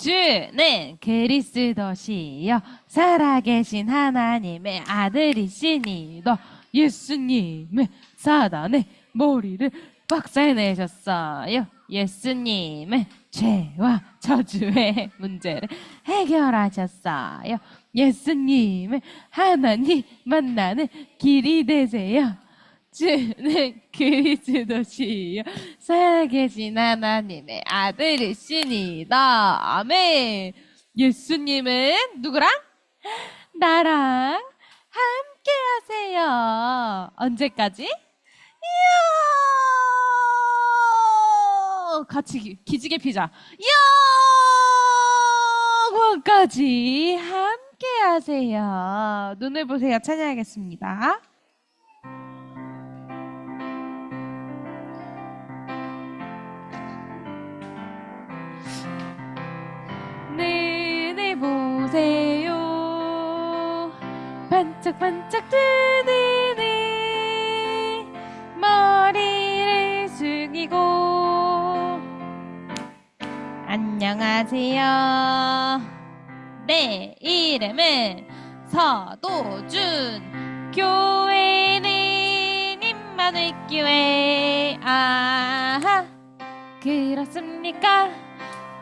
주는 그리스도시요 살아계신 하나님의 아들이시니도 예수님은 사단의 머리를 박살내셨어요. 예수님은 죄와 저주의 문제를 해결하셨어요. 예수님은 하나님 만나는 길이 되세요. 주는 그리스도시요 살아계신 하나님의 아들이시니다. 아멘. 예수님은 누구랑? 나랑 함께 하세요. 언제까지? 이야! 같이 기지개 피자. 영원까지 함께 하세요. 눈을 보세요. 찬양하겠습니다. 눈을 보세요. 반짝반짝 뜨는 머리를 숙이고 안녕하세요. 내 이름은 서도준. 교회는 임마누엘 교회. 아하, 그렇습니까?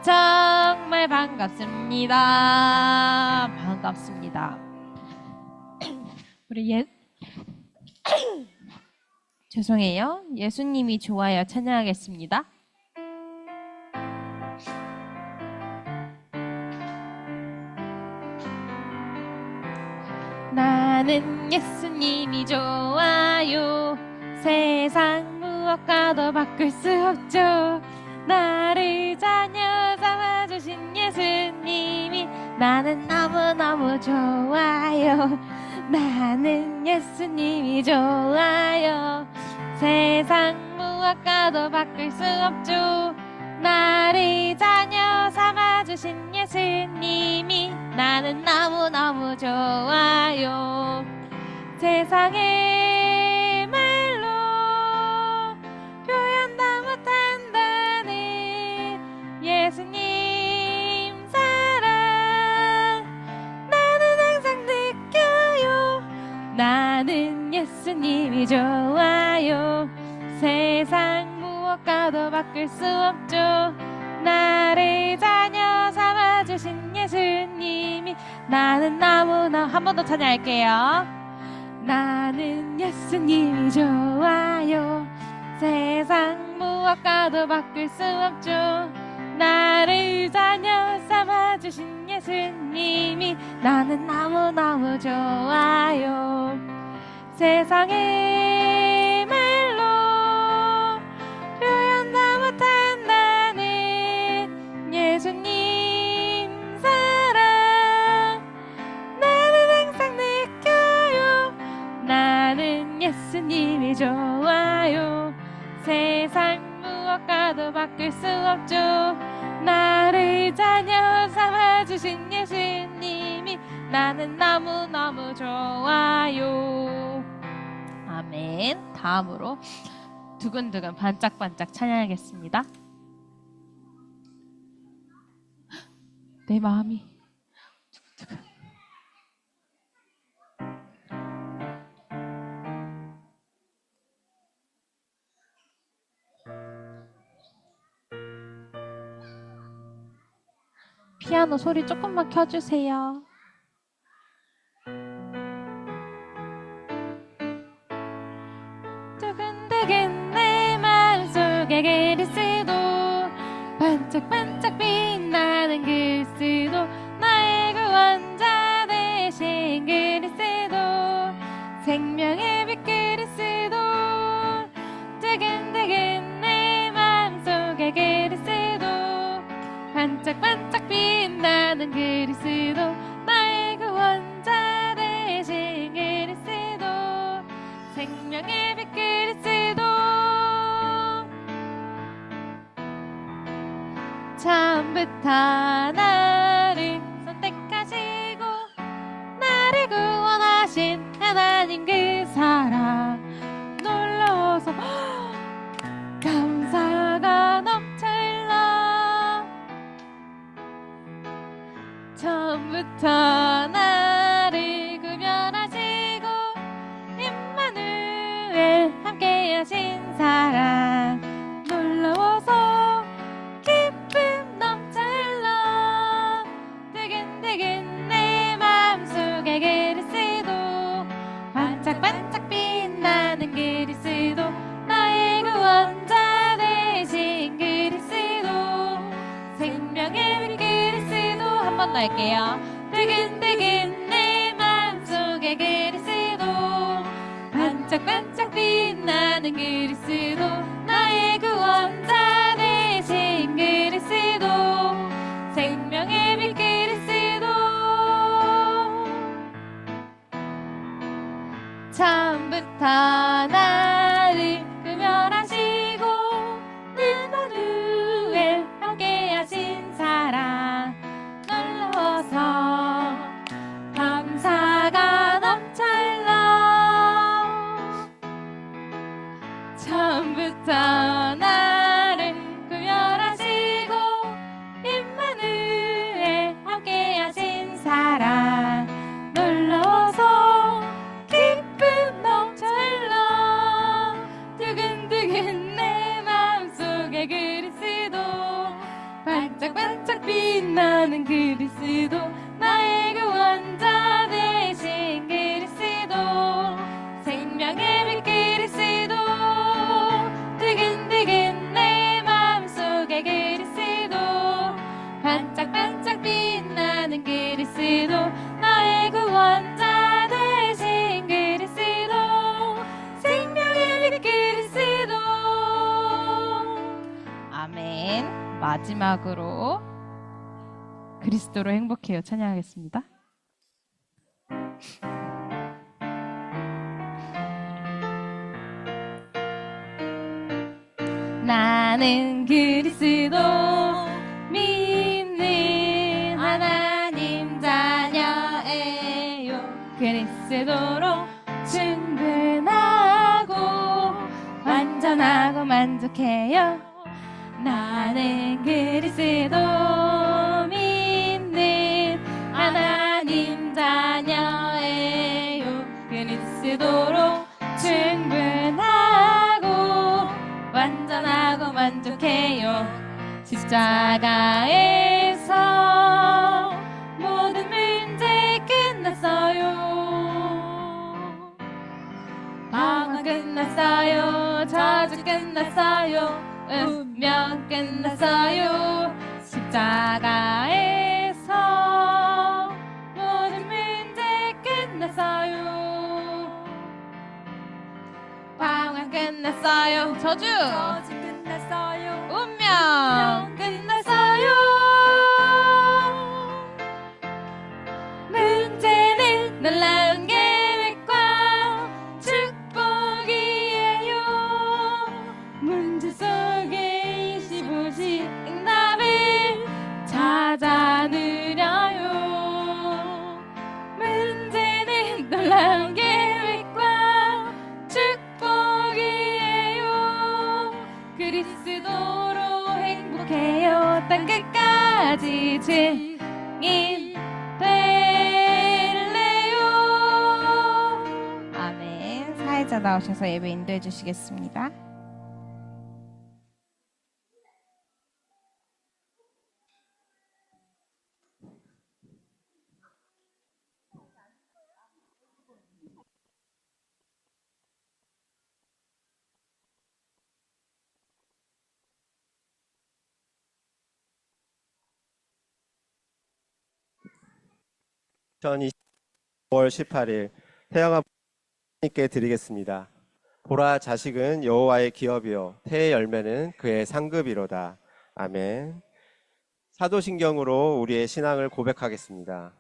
정말 반갑습니다. 반갑습니다. 우리 죄송해요. 예수님이 좋아요. 찬양하겠습니다. 나는 예수님이 좋아요. 세상 무엇과도 바꿀 수 없죠. 나를 자녀 삼아주신 예수님이 나는 너무너무 좋아요. 나는 예수님이 좋아요. 세상 무엇과도 바꿀 수 없죠. 나를 자녀 삼아주신 예수님이 나는 너무너무 좋아요. 세상의 말로 표현 다 못한다는 예수님 사랑 나는 항상 느껴요. 나는 예수님이 좋아요. 세상 무엇과도 바꿀 수 없죠. 나를 자녀 삼아주신 예수님이 나는 너무나. 한 번 더 찬양할게요. 나는 예수님이 좋아요. 세상 무엇과도 바꿀 수 없죠. 나를 자녀 삼아주신 예수님이 나는 너무너무 좋아요. 세상의 말로 표현 다 못한다는 예수님 사랑 나는 항상 느껴요. 나는 예수님이 좋아요. 세상 무엇과도 바꿀 수 없죠. 나를 자녀 삼아주신 예수님이 나는 너무너무 좋아요. 아멘. 다음으로 두근두근 반짝반짝 찬양하겠습니다. 내 마음이 두근두근. 피아노 소리 조금만 켜주세요. 두근두근 내 마음속에 그리스도 반짝반짝 빛나는 그리스도 나의 구원자 되신 그리스도 생명의 빛 그리스도 두근두근 내 마음속에 그리스도 반짝반짝 빛나는 그리스도 나의 구원자 되신 그리스도 생명의 빛 그리스도 처음부터 나를 선택하시고 나를 구원하신 하나님 그 사랑 놀라워서 감사가 넘쳐 흘러 처음부터 나를 구별하시고 임마누엘 함께하신 사랑 놀라워서 기쁨 넘쳐 흘러 두근두근 내 마음속에 그리스도 반짝반짝 빛나는 그리스도 나의 구원자 되신 그리스도 생명의 그리스도 한 번 더 할게요. 두근두근 내 마음속에 그리스도 반짝반짝 빛나는 그리스도 나의 구원자 되신 그리스도 생명의 빛 그리스도 처음부터 나를 구별하시고 임마누엘 함께하신 사랑 놀라워서 감사가 넘쳐 흘러 처음부터 나를 구별하시고 임마누엘 함께하신 사랑 놀라워서 기쁨 넘쳐 흘러 두근두근 내 마음속에 그리스도 반짝반짝 빛나는 그리스도 나의 구원자 되신 그리스도 생명의 빛 그리스도 두근두근 내 마음속에 그리스도 반짝반짝 빛나는 그리스도 나의 구원자 되신 그리스도 생명의 빛 그리스도 아멘. 마지막으로 그리스도로 행복해요 찬양하겠습니다. 나는 그리스도 믿는 하나님 자녀예요. 그리스도로 충분하고 완전하고 만족해요. 나는 그리스도 믿는 하나님 자녀예요. 그리스도로 충분하고 완전하고 만족해요. 십자가에서 모든 문제 끝났어요. 방황 끝났어요. 저주 끝났어요. 운명 끝났어요. 십자가에서 모든 문제 끝났어요. 방황 끝났어요. 저주 끝났어요. 운명 끝났어요. 문제는 놀라운 계획과 축복이에요. 문제 속에 25시 응답을 찾아 누려요. 문제는 놀라운 계획과 축복이에요. 그리스도로 행복해요. 땅 끝까지 증인 될래요. 아멘. 사회자 나오셔서 예배 인도해 주시겠습니다. (2020) 5월 18일 태영아 부모님께 드리겠습니다. 보라, 자식은 여호와의 기업이요 태의 열매는 그의 상급이로다. 아멘. 사도신경으로 우리의 신앙을 고백하겠습니다.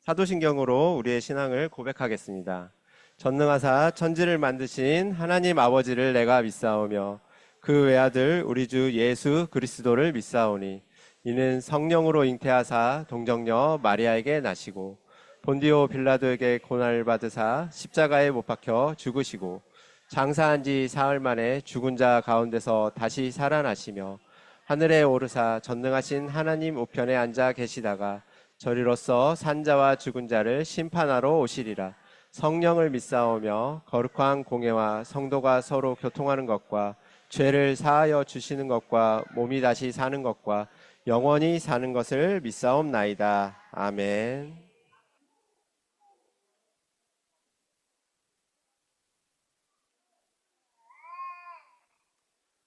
사도신경으로 우리의 신앙을 고백하겠습니다. 전능하사 천지를 만드신 하나님 아버지를 내가 믿사오며 그 외아들 우리 주 예수 그리스도를 믿사오니 이는 성령으로 잉태하사 동정녀 마리아에게 나시고 본디오 빌라도에게 고난을 받으사 십자가에 못 박혀 죽으시고 장사한 지 사흘 만에 죽은 자 가운데서 다시 살아나시며 하늘에 오르사 전능하신 하나님 우편에 앉아 계시다가 저리로서 산자와 죽은 자를 심판하러 오시리라. 성령을 믿사오며 거룩한 공예와 성도가 서로 교통하는 것과 죄를 사하여 주시는 것과 몸이 다시 사는 것과 영원히 사는 것을 믿사옵나이다. 아멘.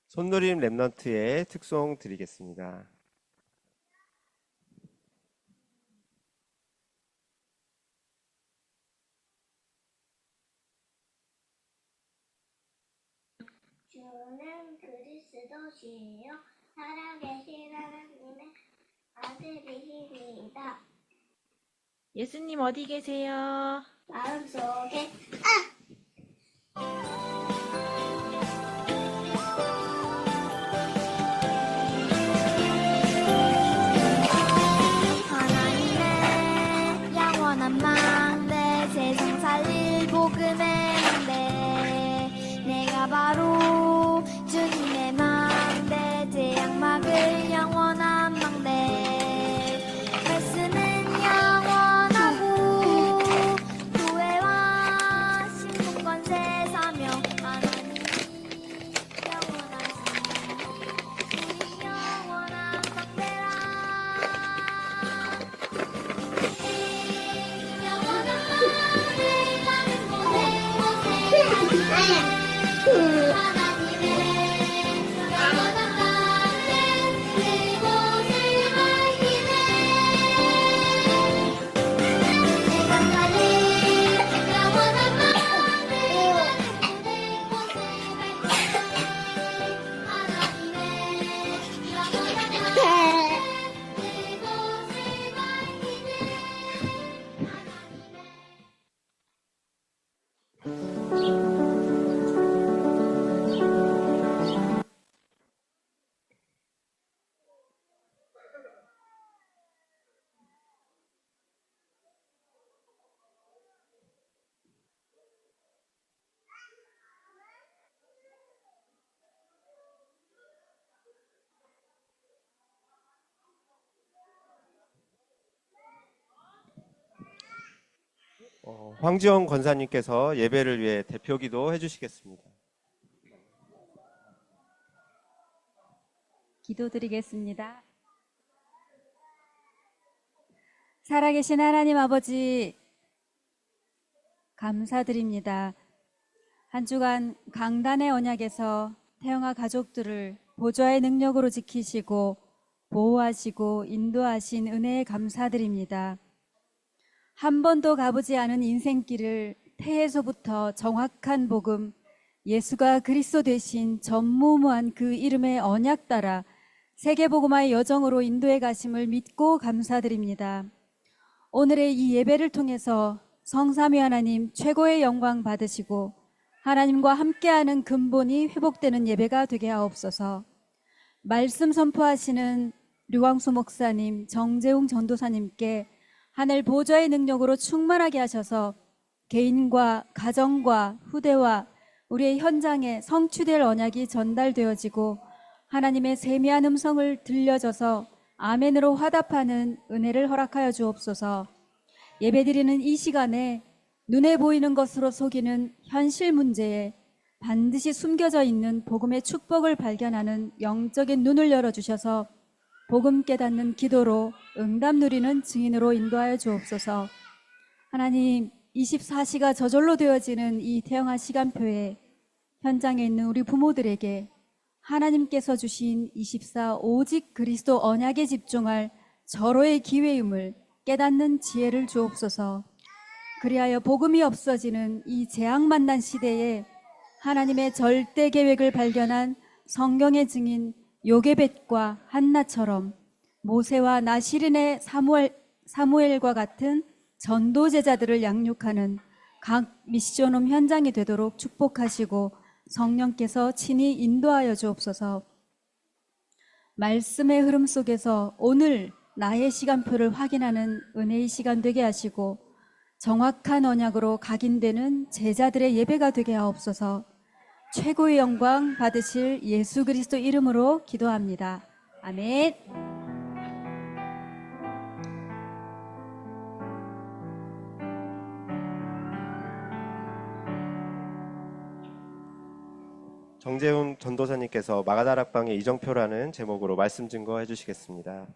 손놀림 랩넌트의 특송 드리겠습니다. 주는 그리스도시요 살아계신 하나님의 아들이십니다. 예수님 어디 계세요? 마음속에 하나님의 영원한 망대 세상 살릴 복음의 망대 내가 바로 주님의 망대 재앙 막을 영원한 망대 말씀은 영원하고 교회와 신분권세 사명 하나님이 영원하시니 우리 영원한 망대라 영원한 망대 가는 곳에 하나님의 영원한 망대 그곳을 밝히네 내가 살린 영원한 망대 가는 곳에 하나님의 영원한 망대 그곳을 밝히네 황지영 권사님께서 예배를 위해 대표기도 해주시겠습니다. 기도드리겠습니다. 살아계신 하나님 아버지 감사드립니다. 한 주간 강단의 언약에서 태영아 가족들을 보좌의 능력으로 지키시고 보호하시고 인도하신 은혜에 감사드립니다. 한 번도 가보지 않은 인생길을 태에서부터 정확한 복음, 예수가 그리스도 되신 전무후무한 그 이름의 언약 따라 세계복음화의 여정으로 인도해 가심을 믿고 감사드립니다. 오늘의 이 예배를 통해서 성삼위 하나님 최고의 영광 받으시고 하나님과 함께하는 근본이 회복되는 예배가 되게 하옵소서. 말씀 선포하시는 류광수 목사님, 정재웅 전도사님께 하늘 보좌의 능력으로 충만하게 하셔서 개인과 가정과 후대와 우리의 현장에 성취될 언약이 전달되어지고 하나님의 세미한 음성을 들려줘서 아멘으로 화답하는 은혜를 허락하여 주옵소서. 예배드리는 이 시간에 눈에 보이는 것으로 속이는 현실 문제에 반드시 숨겨져 있는 복음의 축복을 발견하는 영적인 눈을 열어주셔서 복음 깨닫는 기도로 응답 누리는 증인으로 인도하여 주옵소서. 하나님, 24시가 저절로 되어지는 이 태영아 시간표에 현장에 있는 우리 부모들에게 하나님께서 주신 24 오직 그리스도 언약에 집중할 절호의 기회임을 깨닫는 지혜를 주옵소서. 그리하여 복음이 없어지는 이 재앙 만난 시대에 하나님의 절대 계획을 발견한 성경의 증인 요게벳과 한나처럼 모세와 나시린의 사무엘과 같은 전도 제자들을 양육하는 각 미션홈 현장이 되도록 축복하시고 성령께서 친히 인도하여 주옵소서. 말씀의 흐름 속에서 오늘 나의 시간표를 확인하는 은혜의 시간 되게 하시고 정확한 언약으로 각인되는 제자들의 예배가 되게 하옵소서. 최고의 영광 받으실 예수 그리스도 이름으로 기도합니다. 아멘. 정재훈 전도사님께서 마가다락방의 이정표라는 제목으로 말씀 증거해 주시겠습니다.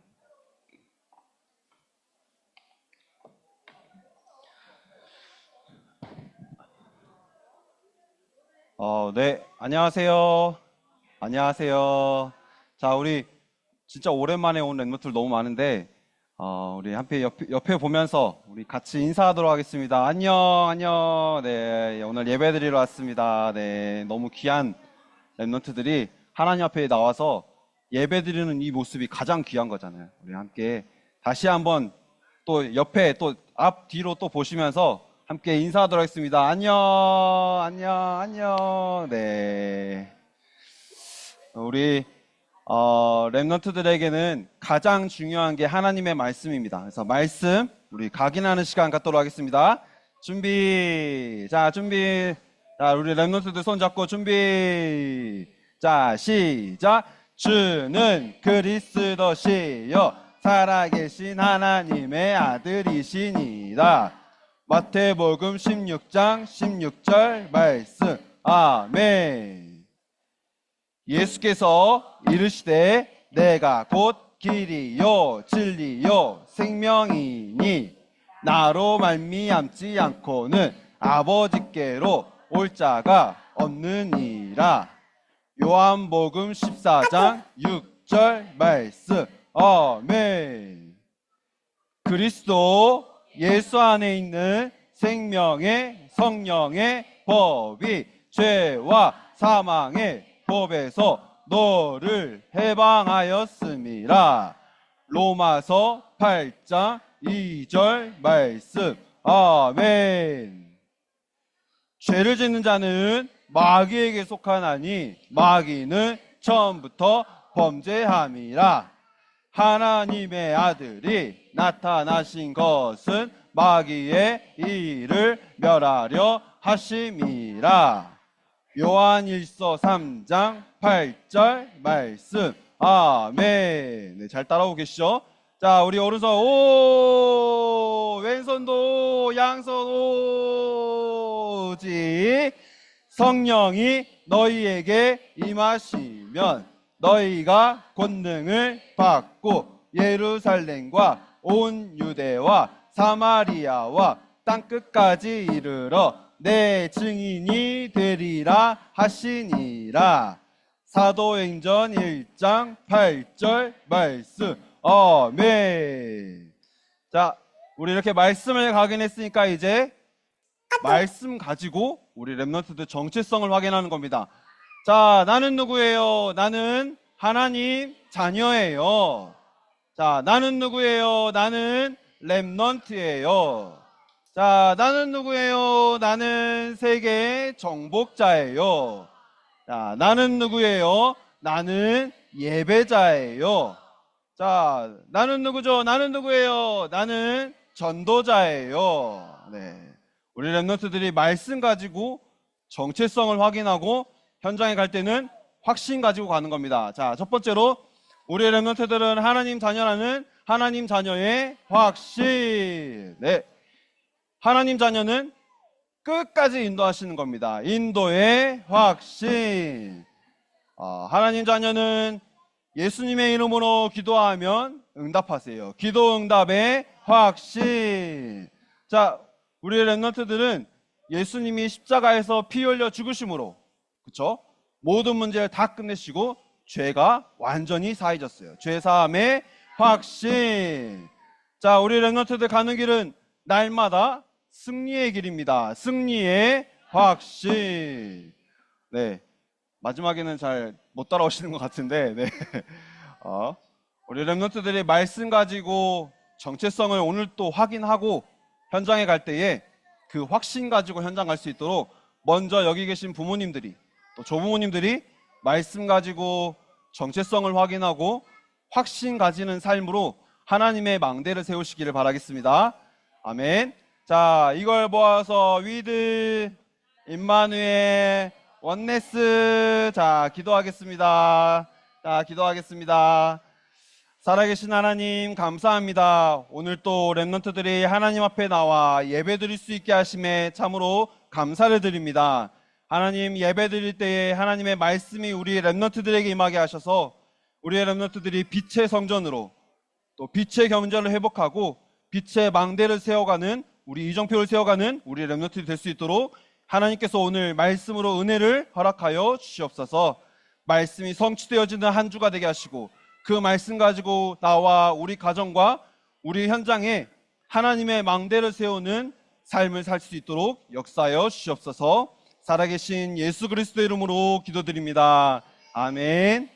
네, 안녕하세요. 안녕하세요. 자, 우리 진짜 오랜만에 온 랩노트들 너무 많은데, 우리 한편 옆에 보면서 우리 같이 인사하도록 하겠습니다. 안녕, 안녕. 네, 오늘 예배 드리러 왔습니다. 네, 너무 귀한 랩노트들이 하나님 앞에 나와서 예배 드리는 이 모습이 가장 귀한 거잖아요. 우리 함께 다시 한번 또 옆에 또 앞, 뒤로 또 보시면서 함께 인사하도록 하겠습니다. 안녕, 안녕, 안녕. 네. 우리, 랩런트들에게는 가장 중요한 게 하나님의 말씀입니다. 그래서 말씀, 우리 각인하는 시간 갖도록 하겠습니다. 준비. 자, 준비. 자, 우리 랩런트들 손 잡고 준비. 자, 시작. 주는 그리스도시요 살아계신 하나님의 아들이시니라. 마태복음 16장 16절 말씀. 아멘. 예수께서 이르시되 내가 곧 길이요 진리요 생명이니 나로 말미암지 않고는 아버지께로 올 자가 없느니라. 요한복음 14장 6절 말씀. 아멘. 그리스도 예수 안에 있는 생명의 성령의 법이 죄와 사망의 법에서 너를 해방하였음이라. 로마서 8장 2절 말씀. 아멘. 죄를 짓는 자는 마귀에게 속하나니 마귀는 처음부터 범죄함이라. 하나님의 아들이 나타나신 것은 마귀의 일을 멸하려 하심이라. 요한일서 3장 8절 말씀. 아멘. 네, 잘 따라오고 계시죠? 자, 우리 오른손 오, 왼손도 양손 오지. 성령이 너희에게 임하시면 너희가 권능을 받고 예루살렘과 온 유대와 사마리아와 땅끝까지 이르러 내 증인이 되리라 하시니라. 사도행전 1장 8절 말씀. 아멘. 자, 우리 이렇게 말씀을 각인했으니까 이제 말씀 가지고 우리 랩런트들 정체성을 확인하는 겁니다. 자, 나는 누구예요? 나는 하나님 자녀예요. 자, 나는 누구예요? 나는 랩런트예요. 자, 나는 누구예요? 나는 세계 정복자예요. 자, 나는 누구예요? 나는 예배자예요. 자, 나는 누구죠? 나는 누구예요? 나는 전도자예요. 네. 우리 랩런트들이 말씀 가지고 정체성을 확인하고 현장에 갈 때는 확신 가지고 가는 겁니다. 자, 첫 번째로 우리 랩런트들은 하나님 자녀라는 하나님 자녀의 확신. 네. 하나님 자녀는 끝까지 인도하시는 겁니다. 인도의 확신. 하나님 자녀는 예수님의 이름으로 기도하면 응답하세요. 기도 응답의 확신. 자, 우리 랩런트들은 예수님이 십자가에서 피 흘려 죽으심으로, 그쵸? 모든 문제를 다 끝내시고 죄가 완전히 사해졌어요. 죄 사함의 확신. 자, 우리 랩런트들 가는 길은 날마다 승리의 길입니다. 승리의 확신. 네. 마지막에는 잘 못 따라오시는 것 같은데, 네. 우리 랩런트들이 말씀 가지고 정체성을 오늘 또 확인하고 현장에 갈 때에 그 확신 가지고 현장 갈 수 있도록 먼저 여기 계신 부모님들이 또 조부모님들이 말씀 가지고 정체성을 확인하고 확신 가지는 삶으로 하나님의 망대를 세우시기를 바라겠습니다. 아멘. 자, 이걸 모아서 위드, 임마누엘, 원네스. 자, 기도하겠습니다. 자, 기도하겠습니다. 살아계신 하나님 감사합니다. 오늘 또 렘넌트들이 하나님 앞에 나와 예배드릴 수 있게 하심에 참으로 감사를 드립니다. 하나님, 예배드릴 때에 하나님의 말씀이 우리 렘넌트들에게 임하게 하셔서 우리의 렘넌트들이 빛의 성전으로 또 빛의 경전을 회복하고 빛의 망대를 세워가는, 우리 이정표를 세워가는 우리 렘넌트들이 될 수 있도록 하나님께서 오늘 말씀으로 은혜를 허락하여 주시옵소서. 말씀이 성취되어지는 한 주가 되게 하시고 그 말씀 가지고 나와 우리 가정과 우리 현장에 하나님의 망대를 세우는 삶을 살 수 있도록 역사하여 주시옵소서. 살아계신 예수 그리스도의 이름으로 기도드립니다. 아멘.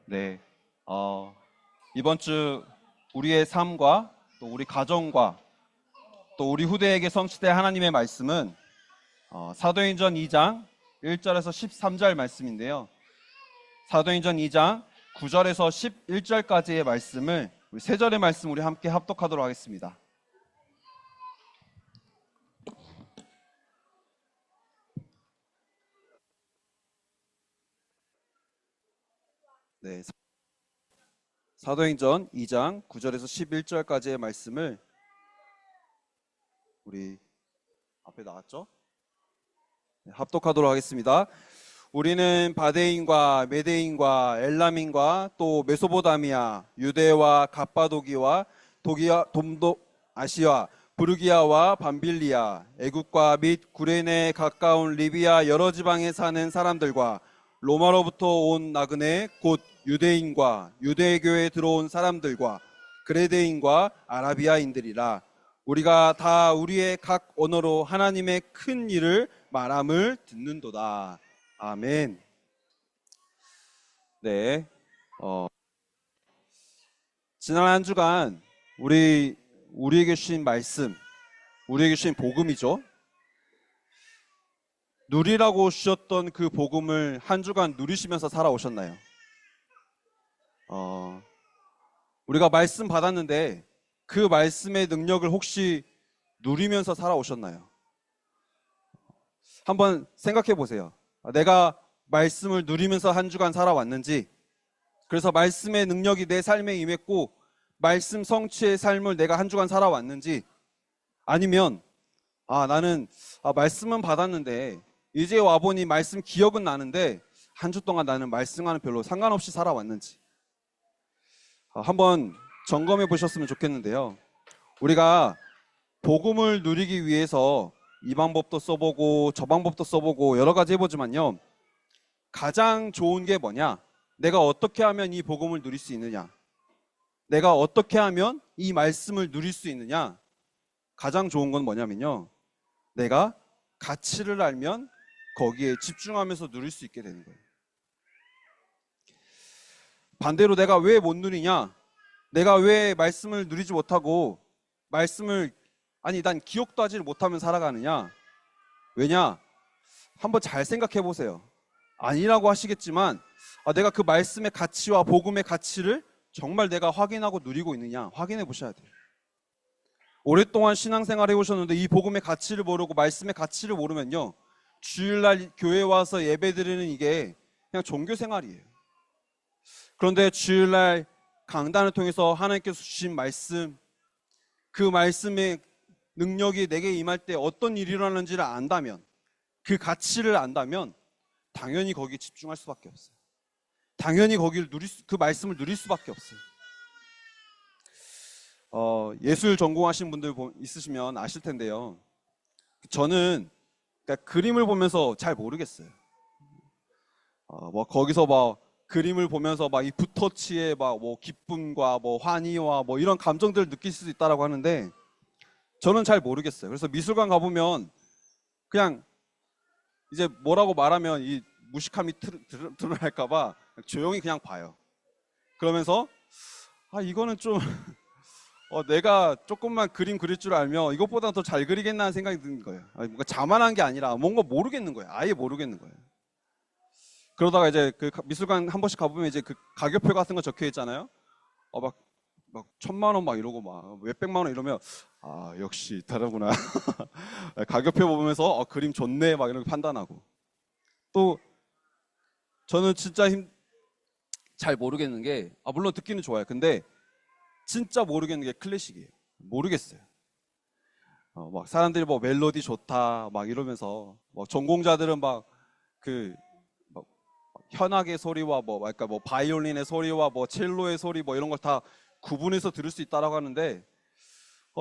네, 이번 주 우리의 삶과 또 우리 가정과 또 우리 후대에게 성취될 하나님의 말씀은 사도행전 2장 1절에서 13절 말씀인데요. 사도행전 2장 9절에서 11절까지의 말씀을 우리 세 절의 말씀 우리 함께 합독하도록 하겠습니다. 네, 사도행전 2장 9절에서 11절까지의 말씀을 우리 앞에 나왔죠? 네, 합독하도록 하겠습니다. 우리는 바데인과 메데인과 엘람인과 또 메소포타미아, 유대와 갑바도기와 동도 아시아, 부르기아와 밤빌리아, 애국과 및 구레네에 가까운 리비아 여러 지방에 사는 사람들과 로마로부터 온 나그네 곧 유대인과 유대교에 들어온 사람들과 그레데인과 아라비아인들이라. 우리가 다 우리의 각 언어로 하나님의 큰 일을 말함을 듣는도다. 아멘. 네, 지난 한 주간 우리에게 주신 말씀, 우리에게 주신 복음이죠. 누리라고 주셨던 그 복음을 한 주간 누리시면서 살아오셨나요? 우리가 말씀 받았는데 그 말씀의 능력을 혹시 누리면서 살아오셨나요? 한번 생각해 보세요. 내가 말씀을 누리면서 한 주간 살아왔는지, 그래서 말씀의 능력이 내 삶에 임했고 말씀 성취의 삶을 내가 한 주간 살아왔는지, 아니면 나는 말씀은 받았는데 이제 와보니 말씀 기억은 나는데 한 주 동안 나는 말씀과는 별로 상관없이 살아왔는지 한번 점검해 보셨으면 좋겠는데요. 우리가 복음을 누리기 위해서 이 방법도 써보고 저 방법도 써보고 여러 가지 해보지만요, 가장 좋은 게 뭐냐? 내가 어떻게 하면 이 복음을 누릴 수 있느냐? 내가 어떻게 하면 이 말씀을 누릴 수 있느냐? 가장 좋은 건 뭐냐면요, 내가 가치를 알면 거기에 집중하면서 누릴 수 있게 되는 거예요. 반대로 내가 왜 못 누리냐? 내가 왜 말씀을 누리지 못하고 난 기억도 하지 못하면 살아가느냐? 왜냐? 한번 잘 생각해 보세요. 아니라고 하시겠지만 내가 그 말씀의 가치와 복음의 가치를 정말 내가 확인하고 누리고 있느냐? 확인해 보셔야 돼요. 오랫동안 신앙생활 해오셨는데 이 복음의 가치를 모르고 말씀의 가치를 모르면요, 주일날 교회 와서 예배드리는 이게 그냥 종교생활이에요. 그런데 주일날 강단을 통해서 하나님께서 주신 말씀, 그 말씀의 능력이 내게 임할 때 어떤 일이 일어나는지를 안다면, 그 가치를 안다면 당연히 거기에 집중할 수밖에 없어요. 당연히 그 말씀을 누릴 수밖에 없어요. 예술 전공하신 분들 있으시면 아실 텐데요. 저는 그림을 보면서 잘 모르겠어요. 거기서 그림을 보면서 이 붓터치의 기쁨과 환희와 이런 감정들을 느낄 수 있다라고 하는데 저는 잘 모르겠어요. 그래서 미술관 가보면 그냥 이제 뭐라고 말하면 이 무식함이 드러날까봐 조용히 그냥 봐요. 그러면서 이거는 좀 내가 조금만 그림 그릴 줄 알면 이것보다 더 잘 그리겠나 하는 생각이 드는 거예요. 뭔가 자만한 게 아니라 뭔가 모르겠는 거예요. 아예 모르겠는 거예요. 그러다가 이제 그 미술관 한 번씩 가보면 이제 그 가격표 같은 거 적혀 있잖아요. 막 1,000만 원 막 이러고 막 몇백만 원 이러면 역시 다르구나. 가격표 보면서 그림 좋네 막 이렇게 판단하고. 또 저는 진짜 잘 모르겠는 게 물론 듣기는 좋아요. 근데 진짜 모르겠는 게 클래식이에요. 모르겠어요. 막 사람들이 뭐 멜로디 좋다 막 이러면서 전공자들은 막 현악의 소리와 그러니까 바이올린의 소리와 첼로의 소리 이런 걸 다 구분해서 들을 수 있다라고 하는데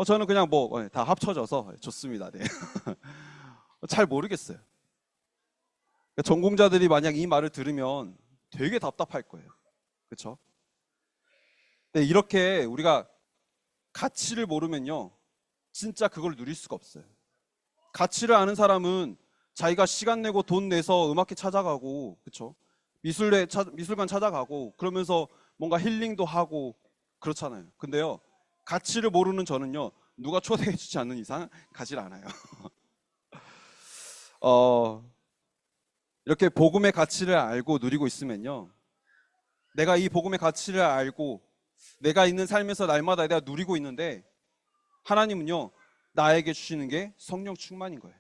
저는 그냥 다 합쳐져서 좋습니다. 네. 잘 모르겠어요. 그러니까 전공자들이 만약 이 말을 들으면 되게 답답할 거예요. 그렇죠? 근데 이렇게 우리가 가치를 모르면요, 진짜 그걸 누릴 수가 없어요. 가치를 아는 사람은 자기가 시간 내고 돈 내서 음악회 찾아가고, 그렇죠? 미술관 찾아가고 그러면서 뭔가 힐링도 하고 그렇잖아요. 근데요, 가치를 모르는 저는요, 누가 초대해주지 않는 이상 가지를 않아요. 이렇게 복음의 가치를 알고 누리고 있으면요, 내가 이 복음의 가치를 알고 내가 있는 삶에서 날마다 내가 누리고 있는데 하나님은요, 나에게 주시는 게 성령 충만인 거예요.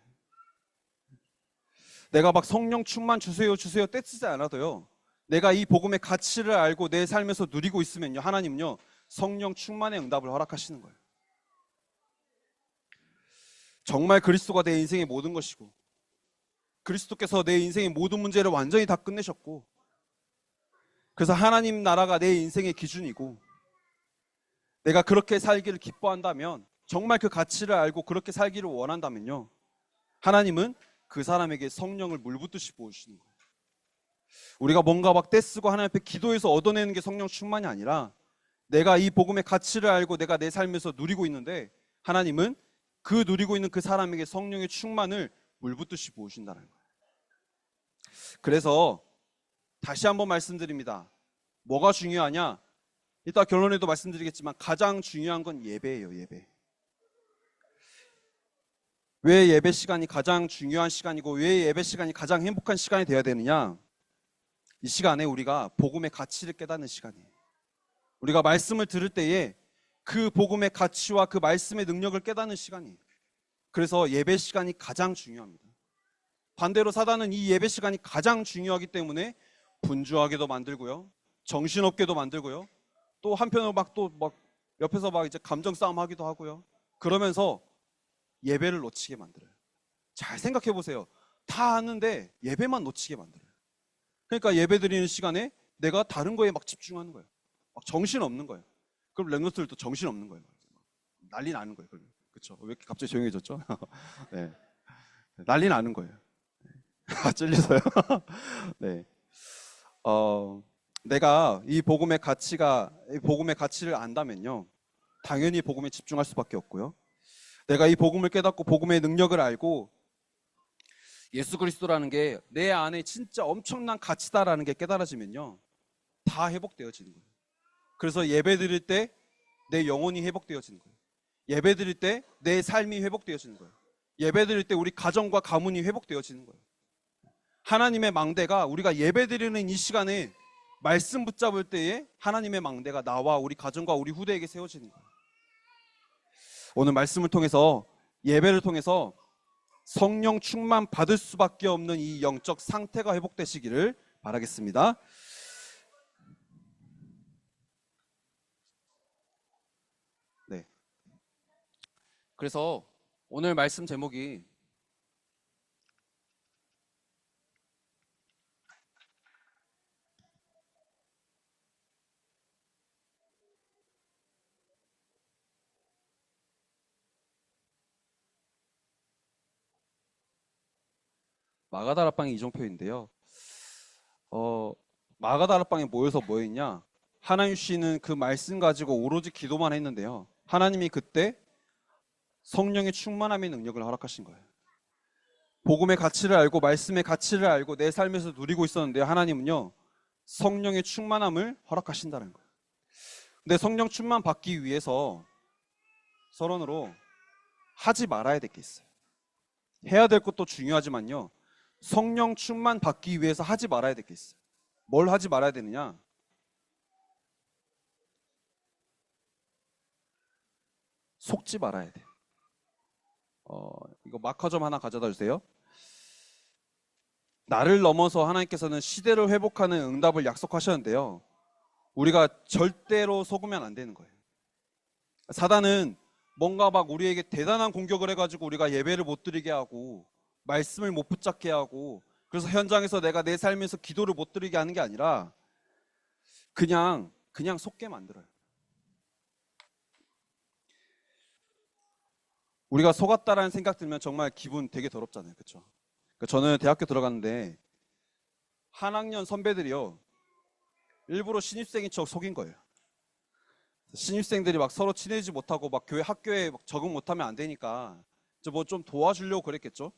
내가 막 성령 충만 주세요 떼쓰지 않아도요, 내가 이 복음의 가치를 알고 내 삶에서 누리고 있으면요, 하나님은요 성령 충만의 응답을 허락하시는 거예요. 정말 그리스도가 내 인생의 모든 것이고 그리스도께서 내 인생의 모든 문제를 완전히 다 끝내셨고, 그래서 하나님 나라가 내 인생의 기준이고, 내가 그렇게 살기를 기뻐한다면, 정말 그 가치를 알고 그렇게 살기를 원한다면요, 하나님은 그 사람에게 성령을 물붓듯이 부어주시는 거예요. 우리가 뭔가 막 떼쓰고 하나님 앞에 기도해서 얻어내는 게 성령 충만이 아니라, 내가 이 복음의 가치를 알고 내가 내 삶에서 누리고 있는데 하나님은 그 누리고 있는 그 사람에게 성령의 충만을 물붓듯이 부으신다는 거예요. 그래서 다시 한번 말씀드립니다. 뭐가 중요하냐? 이따 결론에도 말씀드리겠지만 가장 중요한 건 예배예요. 예배. 왜 예배 시간이 가장 중요한 시간이고 왜 예배 시간이 가장 행복한 시간이 되어야 되느냐? 이 시간에 우리가 복음의 가치를 깨닫는 시간이에요. 우리가 말씀을 들을 때에 그 복음의 가치와 그 말씀의 능력을 깨닫는 시간이에요. 그래서 예배 시간이 가장 중요합니다. 반대로 사단은 이 예배 시간이 가장 중요하기 때문에 분주하게도 만들고요, 정신없게도 만들고요, 또 한편으로 막 옆에서 이제 감정 싸움 하기도 하고요, 그러면서 예배를 놓치게 만들어요. 잘 생각해 보세요. 다 아는데 예배만 놓치게 만들어요. 그러니까 예배 드리는 시간에 내가 다른 거에 막 집중하는 거예요. 막 정신 없는 거예요. 그럼 랩노트들도 정신 없는 거예요. 난리 나는 거예요. 그렇죠? 왜 이렇게 갑자기 조용해졌죠? 네. 난리 나는 거예요. 찔려서요. 네. 내가 이 복음의 가치를 안다면요, 당연히 복음에 집중할 수밖에 없고요. 내가 이 복음을 깨닫고 복음의 능력을 알고 예수 그리스도라는 게 내 안에 진짜 엄청난 가치다라는 게 깨달아지면요, 다 회복되어지는 거예요. 그래서 예배 드릴 때 내 영혼이 회복되어지는 거예요. 예배 드릴 때 내 삶이 회복되어지는 거예요. 예배 드릴 때 우리 가정과 가문이 회복되어지는 거예요. 하나님의 망대가, 우리가 예배 드리는 이 시간에 말씀 붙잡을 때에 하나님의 망대가 나와 우리 가정과 우리 후대에게 세워지는 거예요. 오늘 말씀을 통해서, 예배를 통해서 성령 충만 받을 수밖에 없는 이 영적 상태가 회복되시기를 바라겠습니다. 네. 그래서 오늘 말씀 제목이 마가다락방의 이정표인데요. 마가다락방에 모여서 뭐 했냐? 하나님 씨는 그 말씀 가지고 오로지 기도만 했는데요, 하나님이 그때 성령의 충만함의 능력을 허락하신 거예요. 복음의 가치를 알고 말씀의 가치를 알고 내 삶에서 누리고 있었는데 하나님은요, 성령의 충만함을 허락하신다는 거예요. 근데 성령 충만 받기 위해서 서론으로 하지 말아야 될 게 있어요. 해야 될 것도 중요하지만요. 성령 충만 받기 위해서 하지 말아야 될 게 있어요. 뭘 하지 말아야 되느냐? 속지 말아야 돼. 이거 마커 좀 하나 가져다 주세요. 나를 넘어서 하나님께서는 시대를 회복하는 응답을 약속하셨는데요. 우리가 절대로 속으면 안 되는 거예요. 사단은 뭔가 막 우리에게 대단한 공격을 해가지고 우리가 예배를 못 드리게 하고 말씀을 못 붙잡게 하고 그래서 현장에서 내가 내 삶에서 기도를 못 드리게 하는 게 아니라 그냥 속게 만들어요. 우리가 속았다라는 생각 들면 정말 기분 되게 더럽잖아요. 그렇죠? 저는 대학교 들어갔는데 한 학년 선배들이요. 일부러 신입생인 척 속인 거예요. 신입생들이 막 서로 친해지지 못하고 막 학교에 막 적응 못하면 안 되니까 뭐 좀 도와주려고 그랬겠죠.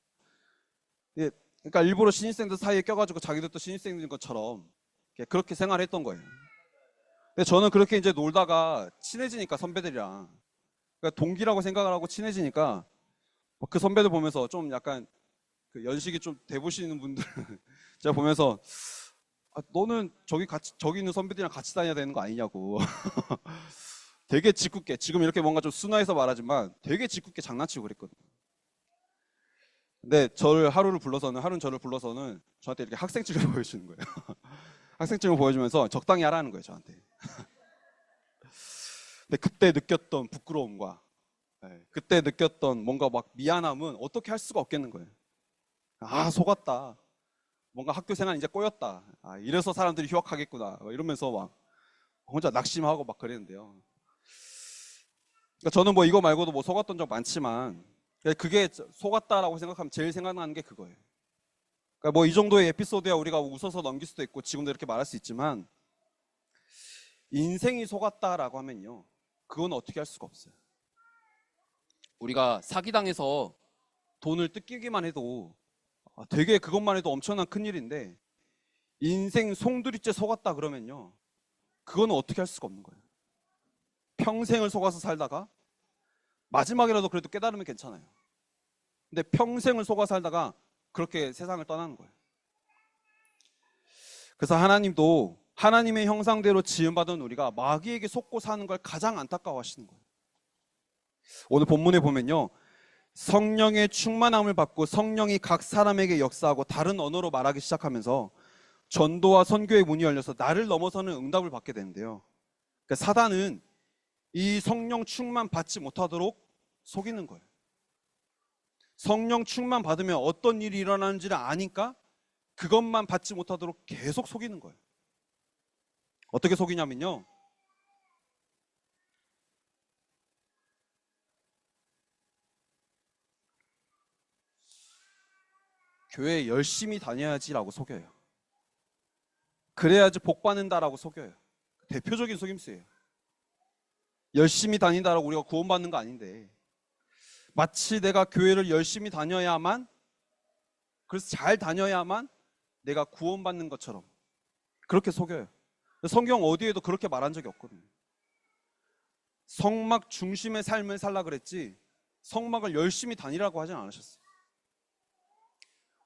예, 그러니까 일부러 신입생들 사이에 껴가지고 자기들도 신입생인 것처럼 그렇게 생활했던 거예요. 근데 저는 그렇게 이제 놀다가 친해지니까 선배들이랑 그러니까 동기라고 생각을 하고 친해지니까 그 선배들 보면서 좀 약간 그 연식이 좀 돼 보시는 분들 제가 보면서 너는 저기 있는 선배들이랑 같이 다녀야 되는 거 아니냐고. 되게 짓궂게 지금 이렇게 뭔가 좀 순화해서 말하지만 되게 짓궂게 장난치고 그랬거든요. 근데 하루는 저를 불러서는 저한테 이렇게 학생증을 보여주는 거예요. 학생증을 보여주면서 적당히 하라는 거예요, 저한테. 근데 그때 느꼈던 부끄러움과 그때 느꼈던 뭔가 막 미안함은 어떻게 할 수가 없겠는 거예요. 속았다. 뭔가 학교 생활 이제 꼬였다. 이래서 사람들이 휴학하겠구나. 이러면서 막 혼자 낙심하고 막 그랬는데요. 그러니까 저는 뭐 이거 말고도 뭐 속았던 적 많지만 그게 속았다라고 생각하면 제일 생각나는 게 그거예요. 그러니까 뭐 이 정도의 에피소드야 우리가 웃어서 넘길 수도 있고 지금도 이렇게 말할 수 있지만 인생이 속았다라고 하면요. 그건 어떻게 할 수가 없어요. 우리가 사기당해서 돈을 뜯기기만 해도 되게 그것만 해도 엄청난 큰일인데 인생 송두리째 속았다 그러면요. 그건 어떻게 할 수가 없는 거예요. 평생을 속아서 살다가 마지막이라도 그래도 깨달으면 괜찮아요. 근데 평생을 속아 살다가 그렇게 세상을 떠나는 거예요. 그래서 하나님도 하나님의 형상대로 지음받은 우리가 마귀에게 속고 사는 걸 가장 안타까워하시는 거예요. 오늘 본문에 보면요. 성령의 충만함을 받고 성령이 각 사람에게 역사하고 다른 언어로 말하기 시작하면서 전도와 선교의 문이 열려서 나를 넘어서는 응답을 받게 되는데요. 그러니까 사단은 이 성령 충만 받지 못하도록 속이는 거예요. 성령 충만 받으면 어떤 일이 일어나는지를 아니까 그것만 받지 못하도록 계속 속이는 거예요. 어떻게 속이냐면요. 교회 열심히 다녀야지라고 속여요. 그래야지 복 받는다라고 속여요. 대표적인 속임수예요. 열심히 다닌다라고 우리가 구원받는 거 아닌데 마치 내가 교회를 열심히 다녀야만 그래서 잘 다녀야만 내가 구원받는 것처럼 그렇게 속여요. 성경 어디에도 그렇게 말한 적이 없거든요. 성막 중심의 삶을 살라 그랬지 성막을 열심히 다니라고 하진 않으셨어요.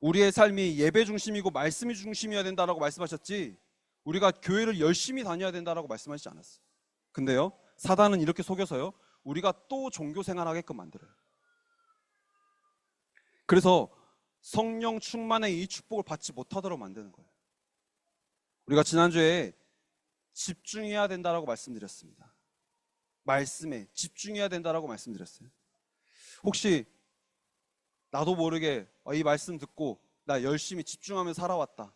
우리의 삶이 예배 중심이고 말씀이 중심이어야 된다라고 말씀하셨지 우리가 교회를 열심히 다녀야 된다라고 말씀하시지 않았어요. 근데요 사단은 이렇게 속여서요 우리가 또 종교 생활하게끔 만들어요. 그래서 성령 충만의 이 축복을 받지 못하도록 만드는 거예요. 우리가 지난주에 집중해야 된다라고 말씀드렸습니다. 말씀에 집중해야 된다라고 말씀드렸어요. 혹시 나도 모르게 이 말씀 듣고 나 열심히 집중하며 살아왔다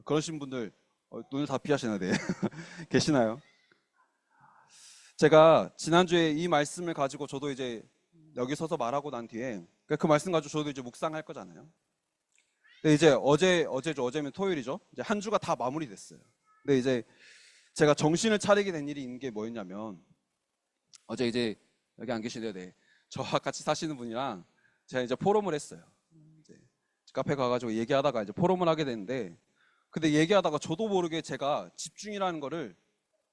그러신 분들 눈을 다 피하시나 네. 계시나요? 제가 지난주에 이 말씀을 가지고 저도 이제 여기 서서 말하고 난 뒤에 그 말씀 가지고 저도 이제 묵상할 거잖아요. 근데 이제 어제면 토요일이죠. 이제 한 주가 다 마무리됐어요. 근데 이제 제가 정신을 차리게 된 일이 있는 게 뭐였냐면 어제 이제 여기 안 계시네요. 네. 저와 같이 사시는 분이랑 제가 이제 포럼을 했어요. 이제 카페 가가지고 얘기하다가 이제 포럼을 하게 됐는데 근데 얘기하다가 저도 모르게 제가 집중이라는 거를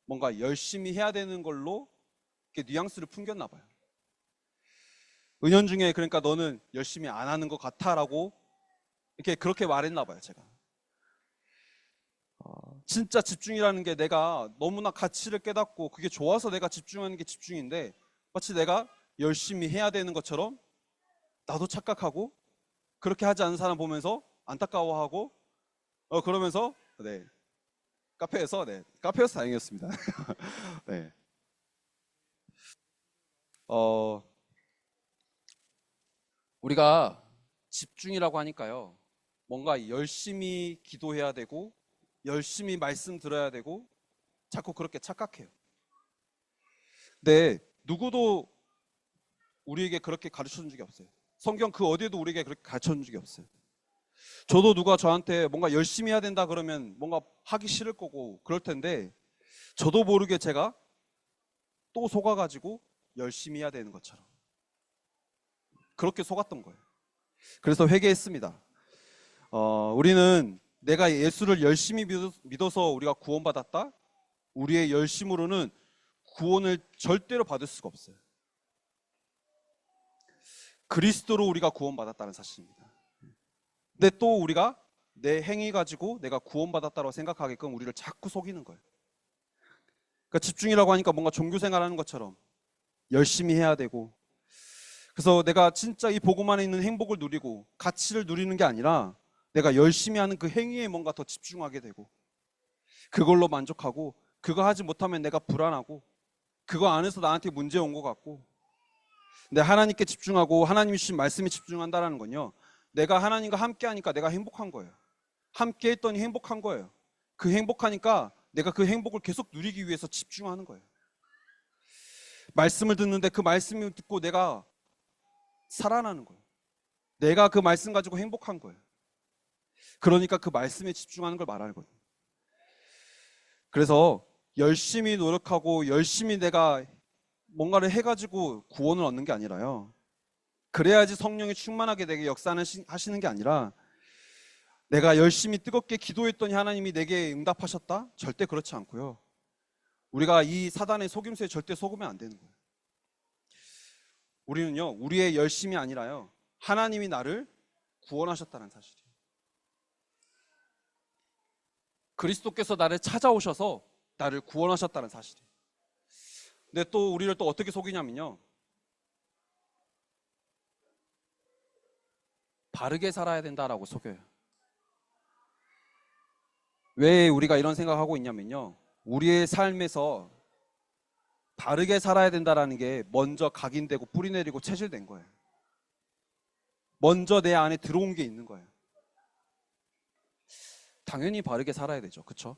뭔가 열심히 해야 되는 걸로 이렇게 뉘앙스를 풍겼나 봐요. 은연중에 그러니까 너는 열심히 안 하는 것 같아라고 이렇게 그렇게 말했나 봐요, 제가. 진짜 집중이라는 게 내가 너무나 가치를 깨닫고 그게 좋아서 내가 집중하는 게 집중인데 마치 내가 열심히 해야 되는 것처럼 나도 착각하고 그렇게 하지 않는 사람 보면서 안타까워하고 그러면서 카페에서 다행이었습니다. 네. 우리가 집중이라고 하니까요. 뭔가 열심히 기도해야 되고 열심히 말씀 들어야 되고 자꾸 그렇게 착각해요. 근데 누구도 우리에게 그렇게 가르쳐 준 적이 없어요. 성경 그 어디에도 우리에게 그렇게 가르쳐 준 적이 없어요. 저도 누가 저한테 뭔가 열심히 해야 된다 그러면 뭔가 하기 싫을 거고 그럴 텐데 저도 모르게 제가 또 속아가지고 열심히 해야 되는 것처럼 그렇게 속았던 거예요. 그래서 회개했습니다. 우리는 내가 예수를 열심히 믿어서 우리가 구원받았다? 우리의 열심으로는 구원을 절대로 받을 수가 없어요. 그리스도로 우리가 구원받았다는 사실입니다. 근데 또 우리가 내 행위 가지고 내가 구원받았다고 생각하게끔 우리를 자꾸 속이는 거예요. 그러니까 집중이라고 하니까 뭔가 종교생활하는 것처럼 열심히 해야 되고 그래서 내가 진짜 이 복음 안에 있는 행복을 누리고 가치를 누리는 게 아니라 내가 열심히 하는 그 행위에 뭔가 더 집중하게 되고 그걸로 만족하고 그거 하지 못하면 내가 불안하고 그거 안에서 나한테 문제 온 것 같고 근데 하나님께 집중하고 하나님이 주신 말씀에 집중한다는 건요 내가 하나님과 함께 하니까 내가 행복한 거예요. 함께 했더니 행복한 거예요. 그 행복하니까 내가 그 행복을 계속 누리기 위해서 집중하는 거예요. 말씀을 듣는데 그 말씀을 듣고 내가 살아나는 거예요. 내가 그 말씀 가지고 행복한 거예요. 그러니까 그 말씀에 집중하는 걸 말하는 거예요. 그래서 열심히 노력하고 열심히 내가 뭔가를 해가지고 구원을 얻는 게 아니라요. 그래야지 성령이 충만하게 내게 역사하시는 게 아니라 내가 열심히 뜨겁게 기도했더니 하나님이 내게 응답하셨다? 절대 그렇지 않고요. 우리가 이 사단의 속임수에 절대 속으면 안 되는 거예요. 우리는요, 우리의 열심이 아니라요, 하나님이 나를 구원하셨다는 사실이에요. 그리스도께서 나를 찾아오셔서 나를 구원하셨다는 사실이에요. 근데 또 우리를 또 어떻게 속이냐면요, 바르게 살아야 된다라고 속여요. 왜 우리가 이런 생각하고 있냐면요, 우리의 삶에서 바르게 살아야 된다라는 게 먼저 각인되고 뿌리내리고 체질된 거예요. 먼저 내 안에 들어온 게 있는 거예요. 당연히 바르게 살아야 되죠. 그렇죠?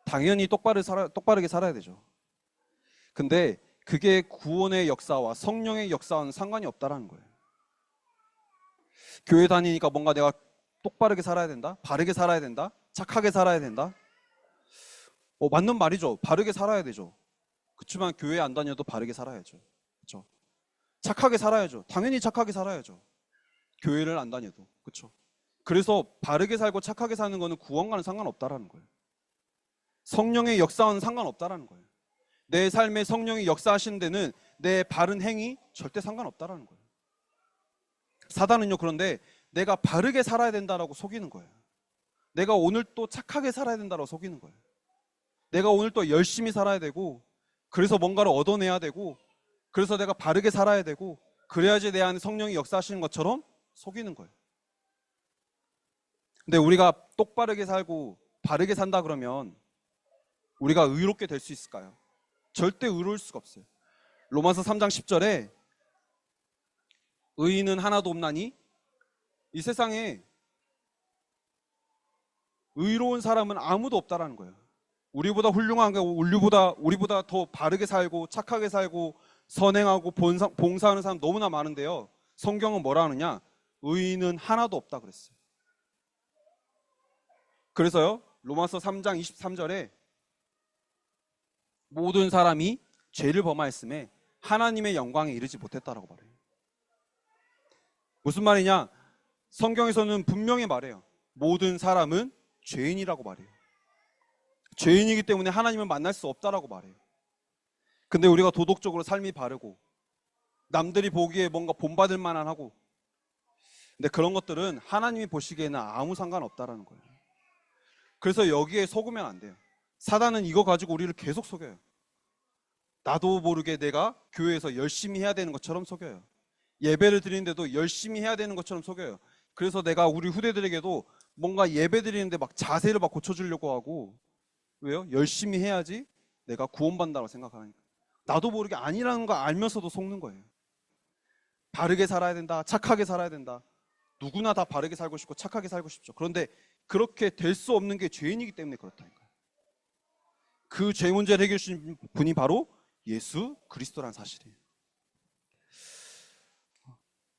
당연히 똑바르게 살아야 되죠. 근데 그게 구원의 역사와 성령의 역사와는 상관이 없다라는 거예요. 교회 다니니까 뭔가 내가 똑바르게 살아야 된다? 바르게 살아야 된다? 착하게 살아야 된다? 맞는 말이죠. 바르게 살아야 되죠. 그렇지만 교회 안 다녀도 바르게 살아야죠. 그렇죠? 착하게 살아야죠. 당연히 착하게 살아야죠. 교회를 안 다녀도. 그렇죠? 그래서 바르게 살고 착하게 사는 거는 구원과는 상관없다라는 거예요. 성령의 역사와는 상관없다라는 거예요. 내 삶에 성령이 역사하시는 데는 내 바른 행위 절대 상관없다라는 거예요. 사단은요, 그런데 내가 바르게 살아야 된다라고 속이는 거예요. 내가 오늘 또 착하게 살아야 된다라고 속이는 거예요. 내가 오늘 또 열심히 살아야 되고, 그래서 뭔가를 얻어내야 되고, 그래서 내가 바르게 살아야 되고, 그래야지 내 안에 성령이 역사하시는 것처럼 속이는 거예요. 근데 우리가 똑바르게 살고 바르게 산다 그러면 우리가 의롭게 될 수 있을까요? 절대 의로울 수가 없어요. 로마서 3장 10절에 의인은 하나도 없나니 이 세상에 의로운 사람은 아무도 없다라는 거예요. 우리보다 훌륭한 거, 우리보다 더 바르게 살고 착하게 살고 선행하고 봉사하는 사람 너무나 많은데요. 성경은 뭐라 하느냐? 의인은 하나도 없다 그랬어요. 그래서요, 로마서 3장 23절에 모든 사람이 죄를 범하였음에 하나님의 영광에 이르지 못했다라고 말해요. 무슨 말이냐? 성경에서는 분명히 말해요. 모든 사람은 죄인이라고 말해요. 죄인이기 때문에 하나님을 만날 수 없다라고 말해요. 근데 우리가 도덕적으로 삶이 바르고 남들이 보기에 뭔가 본받을 만한 하고, 근데 그런 것들은 하나님이 보시기에는 아무 상관없다라는 거예요. 그래서 여기에 속으면 안 돼요. 사단은 이거 가지고 우리를 계속 속여요. 나도 모르게 내가 교회에서 열심히 해야 되는 것처럼 속여요. 예배를 드리는데도 열심히 해야 되는 것처럼 속여요. 그래서 내가 우리 후대들에게도 뭔가 예배 드리는데 막 자세를 막 고쳐주려고 하고, 왜요? 열심히 해야지 내가 구원받는다고 생각하니까. 나도 모르게 아니라는 거 알면서도 속는 거예요. 바르게 살아야 된다, 착하게 살아야 된다. 누구나 다 바르게 살고 싶고 착하게 살고 싶죠. 그런데 그렇게 될 수 없는 게 죄인이기 때문에 그렇다니까요. 그 죄 문제를 해결해 주신 분이 바로 예수 그리스도라는 사실이에요.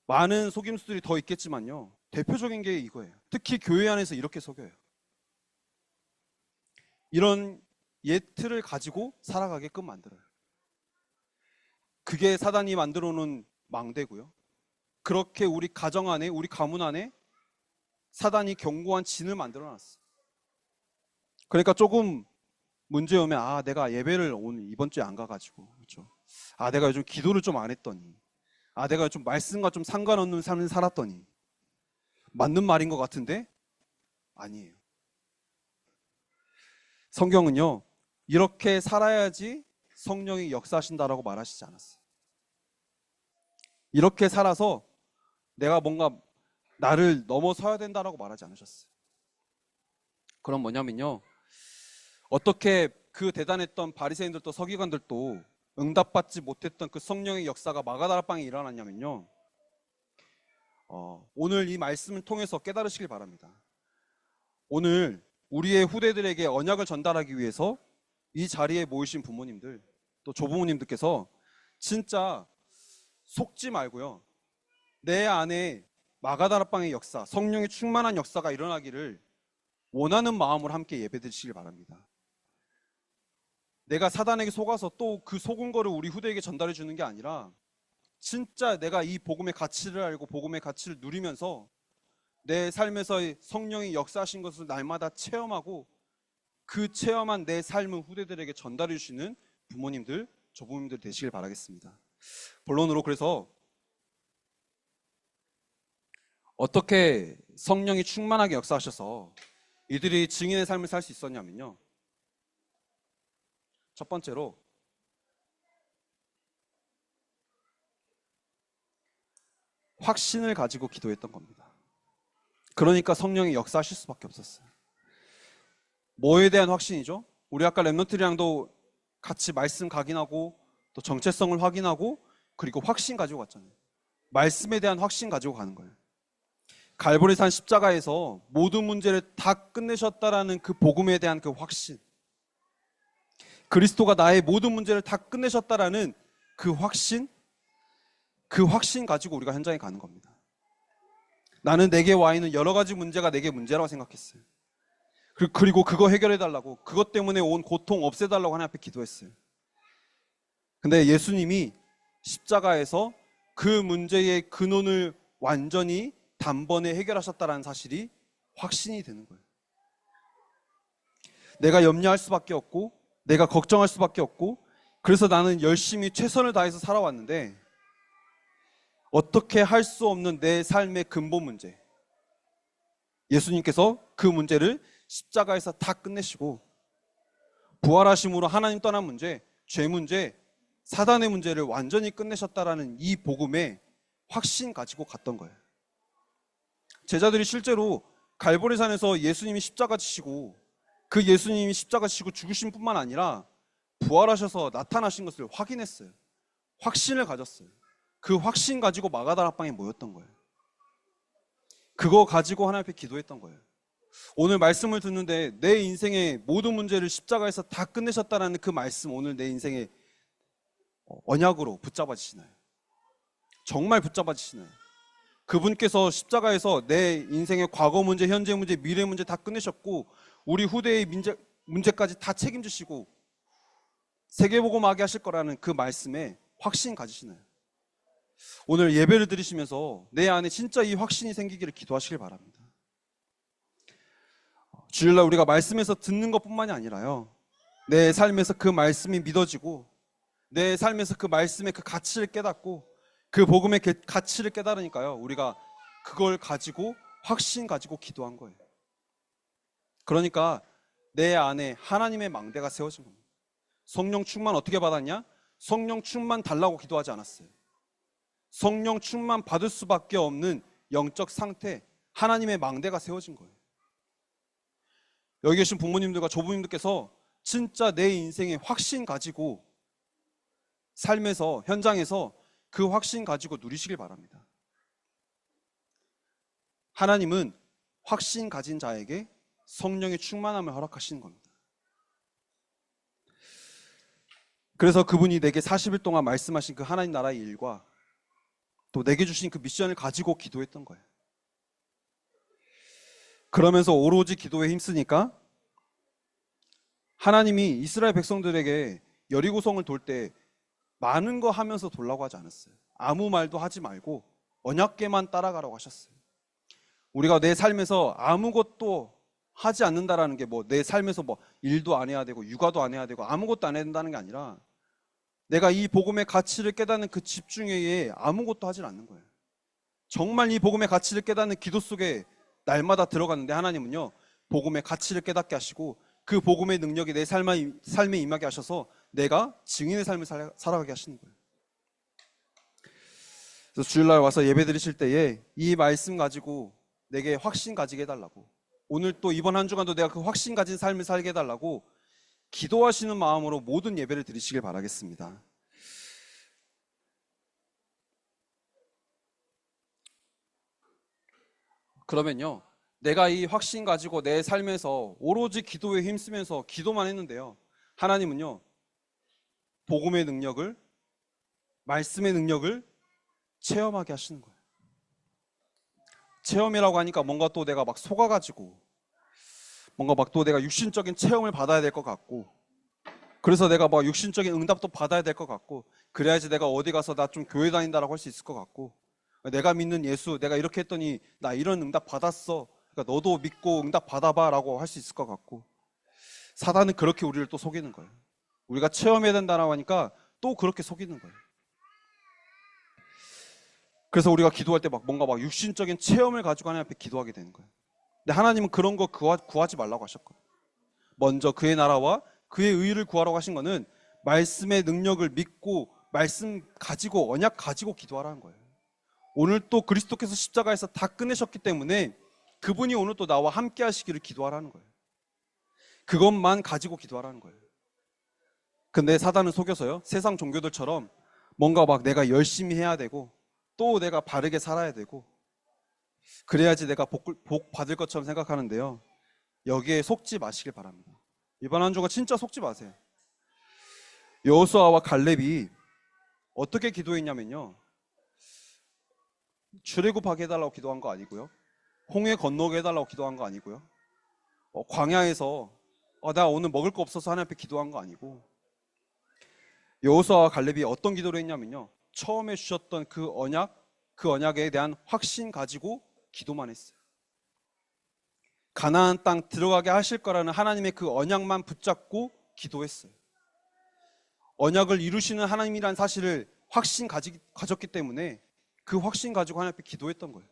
많은 속임수들이 더 있겠지만요, 대표적인 게 이거예요. 특히 교회 안에서 이렇게 속여요. 이런 예틀을 가지고 살아가게끔 만들어요. 그게 사단이 만들어 놓은 망대고요. 그렇게 우리 가정 안에, 우리 가문 안에 사단이 견고한 진을 만들어 놨어. 그러니까 조금 문제 오면, 내가 예배를 오늘 이번 주에 안 가가지고, 그렇죠? 내가 요즘 기도를 좀 안 했더니, 내가 좀 말씀과 좀 상관없는 삶을 살았더니, 맞는 말인 것 같은데 아니에요. 성경은요, 이렇게 살아야지 성령이 역사하신다라고 말하시지 않았어요. 이렇게 살아서 내가 뭔가 나를 넘어서야 된다라고 말하지 않으셨어요. 그럼 뭐냐면요, 어떻게 그 대단했던 바리새인들도 서기관들도 응답받지 못했던 그 성령의 역사가 마가다락방에 일어났냐면요, 오늘 이 말씀을 통해서 깨달으시길 바랍니다. 오늘 우리의 후대들에게 언약을 전달하기 위해서 이 자리에 모이신 부모님들, 또 조부모님들께서 진짜 속지 말고요, 내 안에 마가다락방의 역사, 성령의 충만한 역사가 일어나기를 원하는 마음으로 함께 예배드리시길 바랍니다. 내가 사단에게 속아서 또 그 속은 거를 우리 후대에게 전달해 주는 게 아니라, 진짜 내가 이 복음의 가치를 알고 복음의 가치를 누리면서 내 삶에서 성령이 역사하신 것을 날마다 체험하고, 그 체험한 내 삶을 후대들에게 전달해 주시는 부모님들, 조부모님들 되시길 바라겠습니다. 본론으로, 그래서 어떻게 성령이 충만하게 역사하셔서 이들이 증인의 삶을 살 수 있었냐면요, 첫 번째로 확신을 가지고 기도했던 겁니다. 그러니까 성령이 역사하실 수밖에 없었어요. 뭐에 대한 확신이죠? 우리 아까 랩런트리랑도 같이 말씀 각인하고 또 정체성을 확인하고 그리고 확신 가지고 갔잖아요. 말씀에 대한 확신 가지고 가는 거예요. 갈보리산 십자가에서 모든 문제를 다 끝내셨다라는 그 복음에 대한 그 확신, 그리스도가 나의 모든 문제를 다 끝내셨다라는 그 확신 가지고 우리가 현장에 가는 겁니다. 나는 내게 와 있는 여러 가지 문제가 내게 문제라고 생각했어요. 그리고 그거 해결해달라고, 그것 때문에 온 고통 없애달라고 하나님 앞에 기도했어요. 근데 예수님이 십자가에서 그 문제의 근원을 완전히 단번에 해결하셨다는 사실이 확신이 되는 거예요. 내가 염려할 수밖에 없고, 내가 걱정할 수밖에 없고, 그래서 나는 열심히 최선을 다해서 살아왔는데 어떻게 할 수 없는 내 삶의 근본 문제, 예수님께서 그 문제를 십자가에서 다 끝내시고 부활하심으로 하나님 떠난 문제, 죄 문제, 사단의 문제를 완전히 끝내셨다라는 이 복음에 확신 가지고 갔던 거예요. 제자들이 실제로 갈보리산에서 예수님이 십자가 지시고, 그 예수님이 십자가 지시고 죽으신 뿐만 아니라 부활하셔서 나타나신 것을 확인했어요. 확신을 가졌어요. 그 확신 가지고 마가다락방에 모였던 거예요. 그거 가지고 하나님 앞에 기도했던 거예요. 오늘 말씀을 듣는데 내 인생의 모든 문제를 십자가에서 다 끝내셨다는 그 말씀, 오늘 내 인생의 언약으로 붙잡아지시나요? 정말 붙잡아지시나요? 그분께서 십자가에서 내 인생의 과거 문제, 현재 문제, 미래 문제 다 끝내셨고 우리 후대의 문제까지 다 책임지시고 세계복음하게 하실 거라는 그 말씀에 확신 가지시나요? 오늘 예배를 드리시면서 내 안에 진짜 이 확신이 생기기를 기도하시길 바랍니다. 주일날 우리가 말씀에서 듣는 것뿐만이 아니라요, 내 삶에서 그 말씀이 믿어지고 내 삶에서 그 말씀의 그 가치를 깨닫고 그 복음의 가치를 깨달으니까요, 우리가 그걸 가지고 확신 가지고 기도한 거예요. 그러니까 내 안에 하나님의 망대가 세워진 겁니다. 성령 충만 어떻게 받았냐? 성령 충만 달라고 기도하지 않았어요. 성령 충만 받을 수밖에 없는 영적 상태, 하나님의 망대가 세워진 거예요. 여기 계신 부모님들과 조부님들께서 진짜 내 인생에 확신 가지고 삶에서, 현장에서 그 확신 가지고 누리시길 바랍니다. 하나님은 확신 가진 자에게 성령의 충만함을 허락하시는 겁니다. 그래서 그분이 내게 40일 동안 말씀하신 그 하나님 나라의 일과 또 내게 주신 그 미션을 가지고 기도했던 거예요. 그러면서 오로지 기도에 힘쓰니까 하나님이 이스라엘 백성들에게 여리고성을 돌 때 많은 거 하면서 돌라고 하지 않았어요. 아무 말도 하지 말고 언약궤만 따라가라고 하셨어요. 우리가 내 삶에서 아무것도 하지 않는다라는 게 뭐 내 삶에서 뭐 일도 안 해야 되고 육아도 안 해야 되고 아무것도 안 해야 된다는 게 아니라 내가 이 복음의 가치를 깨닫는 그 집중에 아무것도 하질 않는 거예요. 정말 이 복음의 가치를 깨닫는 기도 속에 날마다 들어갔는데 하나님은요, 복음의 가치를 깨닫게 하시고 그 복음의 능력이 내 삶에 임하게 하셔서 내가 증인의 삶을 살아가게 하시는 거예요. 그래서 주일날 와서 예배 드리실 때에 이 말씀 가지고 내게 확신 가지게 해달라고, 오늘 또 이번 한 주간도 내가 그 확신 가진 삶을 살게 해달라고 기도하시는 마음으로 모든 예배를 드리시길 바라겠습니다. 그러면요, 내가 이 확신 가지고 내 삶에서 오로지 기도에 힘쓰면서 기도만 했는데요, 하나님은요, 복음의 능력을, 말씀의 능력을 체험하게 하시는 거예요. 체험이라고 하니까 뭔가 또 내가 막 속아가지고 뭔가 막 또 내가 육신적인 체험을 받아야 될 것 같고, 그래서 내가 막 육신적인 응답도 받아야 될 것 같고, 그래야지 내가 어디 가서 나 좀 교회 다닌다라고 할 수 있을 것 같고, 내가 믿는 예수, 내가 이렇게 했더니 나 이런 응답 받았어, 그러니까 너도 믿고 응답 받아봐 라고 할 수 있을 것 같고, 사단은 그렇게 우리를 또 속이는 거예요. 우리가 체험해야 된다라고 하니까 또 그렇게 속이는 거예요. 그래서 우리가 기도할 때 막 뭔가 막 육신적인 체험을 가지고 하나님 앞에 기도하게 되는 거예요. 근데 하나님은 그런 거 구하지 말라고 하셨거든요. 먼저 그의 나라와 그의 의를 구하라고 하신 거는 말씀의 능력을 믿고 말씀 가지고 언약 가지고 기도하라는 거예요. 오늘 또 그리스도께서 십자가에서 다 끝내셨기 때문에 그분이 오늘 또 나와 함께 하시기를 기도하라는 거예요. 그것만 가지고 기도하라는 거예요. 근데 사단은 속여서요, 세상 종교들처럼 뭔가 막 내가 열심히 해야 되고 또 내가 바르게 살아야 되고 그래야지 내가 복 받을 것처럼 생각하는데요, 여기에 속지 마시길 바랍니다. 이번 한 주가 진짜 속지 마세요. 여호수아와 갈렙이 어떻게 기도했냐면요, 출애굽하게 해달라고 기도한 거 아니고요, 홍해 건너게 해달라고 기도한 거 아니고요, 광야에서 나 오늘 먹을 거 없어서 하나님 앞에 기도한 거 아니고, 여호수아와 갈렙이 어떤 기도를 했냐면요, 처음에 주셨던 그 언약에 대한 확신 가지고 기도만 했어요. 가나안 땅 들어가게 하실 거라는 하나님의 그 언약만 붙잡고 기도했어요. 언약을 이루시는 하나님이라는 사실을 확신 가졌기 때문에 그 확신 가지고 하나님 앞에 기도했던 거예요.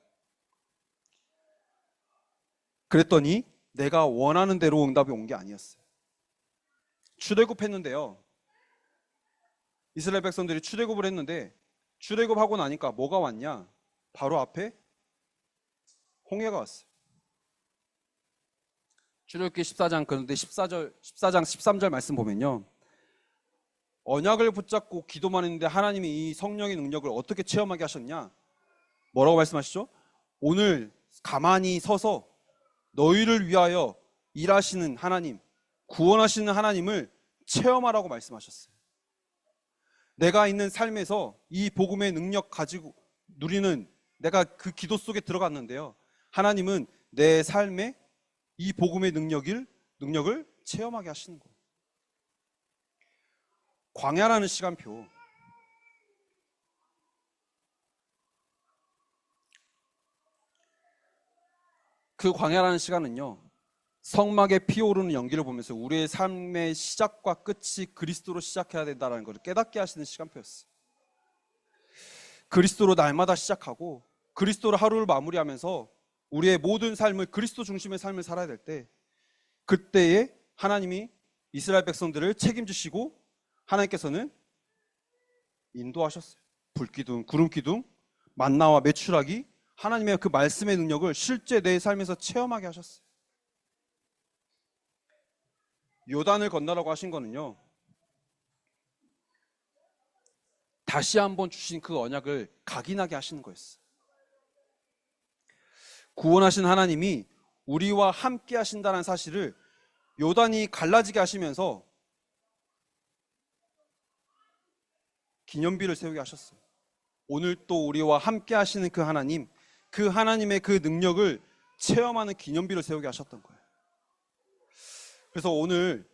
그랬더니 내가 원하는 대로 응답이 온 게 아니었어요. 출애굽했는데요, 이스라엘 백성들이 출애굽을 했는데 출애굽하고 나니까 뭐가 왔냐? 바로 앞에 홍해가 왔어요. 출애굽기 14장, 그런데 14장 13절 말씀 보면요, 언약을 붙잡고 기도만 했는데 하나님이 이 성령의 능력을 어떻게 체험하게 하셨냐? 뭐라고 말씀하시죠? 오늘 가만히 서서 너희를 위하여 일하시는 하나님, 구원하시는 하나님을 체험하라고 말씀하셨어요. 내가 있는 삶에서 이 복음의 능력 가지고 누리는, 내가 그 기도 속에 들어갔는데요, 하나님은 내 삶에 이 복음의 능력을 체험하게 하시는 거예요. 광야라는 시간표, 그 광야라는 시간은요, 성막에 피어오르는 연기를 보면서 우리의 삶의 시작과 끝이 그리스도로 시작해야 된다는 것을 깨닫게 하시는 시간표였어요. 그리스도로 날마다 시작하고 그리스도로 하루를 마무리하면서 우리의 모든 삶을 그리스도 중심의 삶을 살아야 될 때, 그때에 하나님이 이스라엘 백성들을 책임지시고 하나님께서는 인도하셨어요. 불기둥, 구름기둥, 만나와 메추라기, 하나님의 그 말씀의 능력을 실제 내 삶에서 체험하게 하셨어요. 요단을 건너라고 하신 거는요, 다시 한번 주신 그 언약을 각인하게 하시는 거였어요. 구원하신 하나님이 우리와 함께 하신다는 사실을 요단이 갈라지게 하시면서 기념비를 세우게 하셨어요. 오늘 또 우리와 함께 하시는 그 하나님, 그 하나님의 그 능력을 체험하는 기념비를 세우게 하셨던 거예요. 그래서 오늘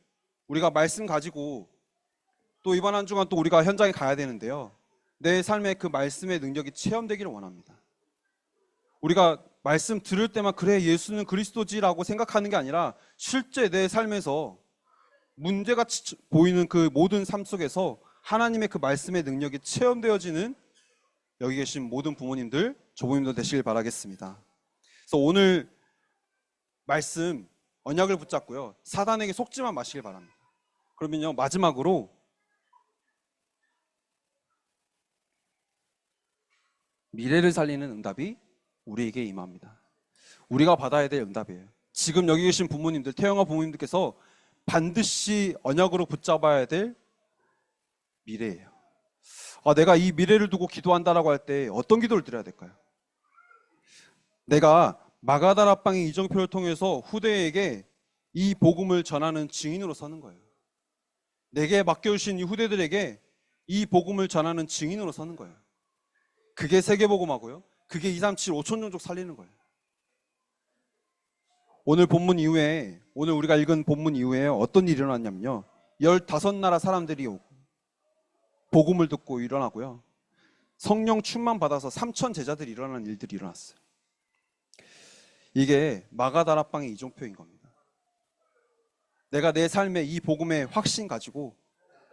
우리가 말씀 가지고 또 이번 한 주간 또 우리가 현장에 가야 되는데요, 내 삶에 그 말씀의 능력이 체험되기를 원합니다. 우리가 말씀 들을 때만 그래 예수는 그리스도지라고 생각하는 게 아니라 실제 내 삶에서 문제가 보이는 그 모든 삶 속에서 하나님의 그 말씀의 능력이 체험되어지는 여기 계신 모든 부모님들, 조부님도 되시길 바라겠습니다. 그래서 오늘 말씀 언약을 붙잡고요, 사단에게 속지만 마시길 바랍니다. 그러면요, 마지막으로 미래를 살리는 응답이 우리에게 임합니다. 우리가 받아야 될 응답이에요. 지금 여기 계신 부모님들, 태영아 부모님들께서 반드시 언약으로 붙잡아야 될 미래예요. 내가 이 미래를 두고 기도한다라고 할 때 어떤 기도를 드려야 될까요? 내가 마가다락방의 이정표를 통해서 후대에게 이 복음을 전하는 증인으로 서는 거예요. 내게 맡겨주신 이 후대들에게 이 복음을 전하는 증인으로 서는 거예요. 그게 세계복음하고요, 그게 237 5천 종족 살리는 거예요. 오늘 본문 이후에, 오늘 우리가 읽은 본문 이후에 어떤 일이 일어났냐면요, 15나라 사람들이 오고 복음을 듣고 일어나고요, 성령 충만 받아서 3천 제자들이 일어나는 일들이 일어났어요. 이게 마가다락방의 이정표인 겁니다. 내가 내 삶에 이 복음의 확신 가지고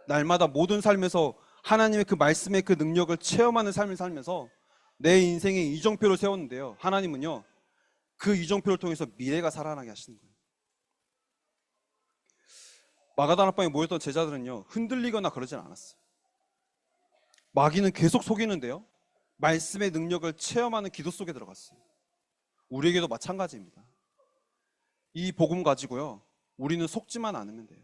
날마다 모든 삶에서 하나님의 그 말씀의 그 능력을 체험하는 삶을 살면서 내 인생의 이정표를 세웠는데요, 하나님은요 그 이정표를 통해서 미래가 살아나게 하시는 거예요. 마가다락방에 모였던 제자들은요 흔들리거나 그러진 않았어요. 마귀는 계속 속이는데요, 말씀의 능력을 체험하는 기도 속에 들어갔어요. 우리에게도 마찬가지입니다. 이 복음 가지고요, 우리는 속지만 않으면 돼요.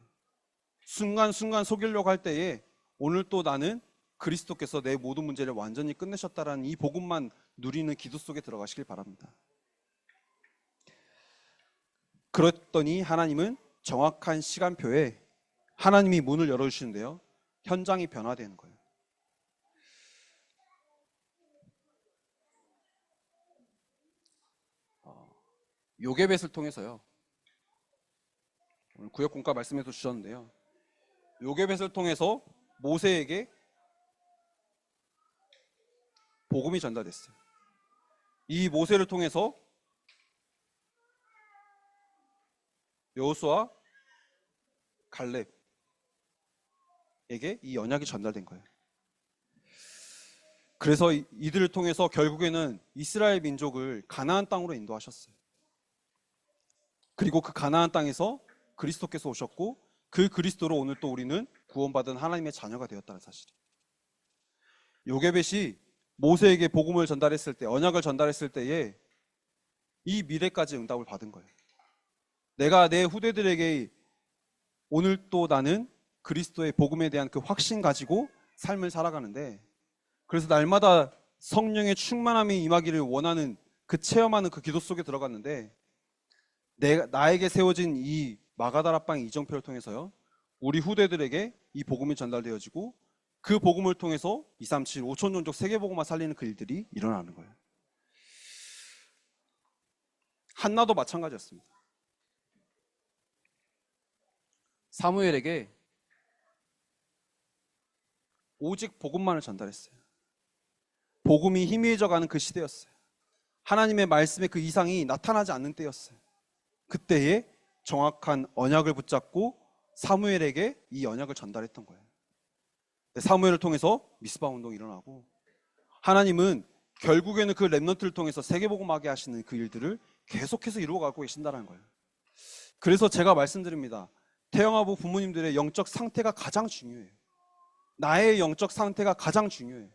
순간순간 속이려고 할 때에 오늘 또 나는 그리스도께서 내 모든 문제를 완전히 끝내셨다라는 이 복음만 누리는 기도 속에 들어가시길 바랍니다. 그랬더니 하나님은 정확한 시간표에 하나님이 문을 열어주시는데요, 현장이 변화되는 거예요. 요게벳을 통해서요, 오늘 구역공과 말씀에서 주셨는데요, 요게벳을 통해서 모세에게 복음이 전달됐어요. 이 모세를 통해서 여호수아, 갈렙에게 이 언약이 전달된 거예요. 그래서 이들을 통해서 결국에는 이스라엘 민족을 가나안 땅으로 인도하셨어요. 그리고 그 가나안 땅에서 그리스도께서 오셨고 그 그리스도로 오늘 또 우리는 구원받은 하나님의 자녀가 되었다는 사실이에요. 요게벳이 모세에게 복음을 전달했을 때, 언약을 전달했을 때에 이 미래까지 응답을 받은 거예요. 내가 내 후대들에게 오늘 또 나는 그리스도의 복음에 대한 그 확신 가지고 삶을 살아가는데, 그래서 날마다 성령의 충만함이 임하기를 원하는 그 체험하는 그 기도 속에 들어갔는데, 나에게 세워진 이 마가다락방의 이정표를 통해서요, 우리 후대들에게 이 복음이 전달되어지고 그 복음을 통해서 237 5천 종족 세계복음화 살리는 그 일들이 일어나는 거예요. 한나도 마찬가지였습니다. 사무엘에게 오직 복음만을 전달했어요. 복음이 희미해져가는 그 시대였어요. 하나님의 말씀의 그 이상이 나타나지 않는 때였어요. 그때에 정확한 언약을 붙잡고 사무엘에게 이 언약을 전달했던 거예요. 사무엘을 통해서 미스바 운동이 일어나고 하나님은 결국에는 그 렘넌트를 통해서 세계복음하게 하시는 그 일들을 계속해서 이루어가고 계신다는 거예요. 그래서 제가 말씀드립니다. 태영아부 부모님들의 영적 상태가 가장 중요해요. 나의 영적 상태가 가장 중요해요.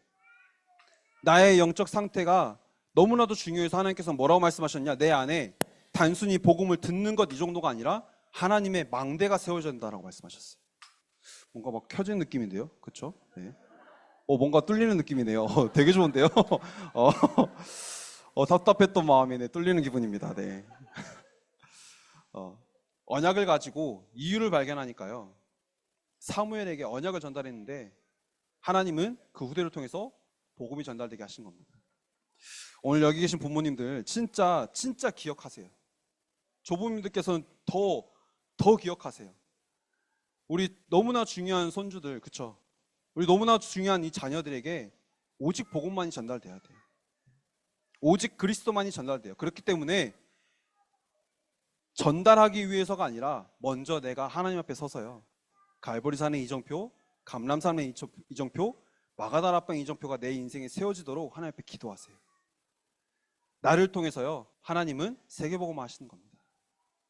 나의 영적 상태가 너무나도 중요해서 하나님께서 뭐라고 말씀하셨냐? 내 안에 단순히 복음을 듣는 것 이 정도가 아니라 하나님의 망대가 세워져야 된다라고 말씀하셨어요. 뭔가 막 켜진 느낌인데요, 그렇죠? 네. 뭔가 뚫리는 느낌이네요. 되게 좋은데요. 답답했던 마음이네. 뚫리는 기분입니다. 네. 언약을 가지고 이유를 발견하니까요. 사무엘에게 언약을 전달했는데 하나님은 그 후대를 통해서 복음이 전달되게 하신 겁니다. 오늘 여기 계신 부모님들 진짜 기억하세요. 조부모님들께서는 더 기억하세요. 우리 너무나 중요한 손주들, 그쵸? 우리 너무나 중요한 이 자녀들에게 오직 복음만이 전달돼야 돼요. 오직 그리스도만이 전달돼요. 그렇기 때문에 전달하기 위해서가 아니라 먼저 내가 하나님 앞에 서서요. 갈보리산의 이정표, 감람산의 이정표, 마가다락방의 이정표가 내 인생에 세워지도록 하나님 앞에 기도하세요. 나를 통해서요. 하나님은 세계복음화 하시는 겁니다.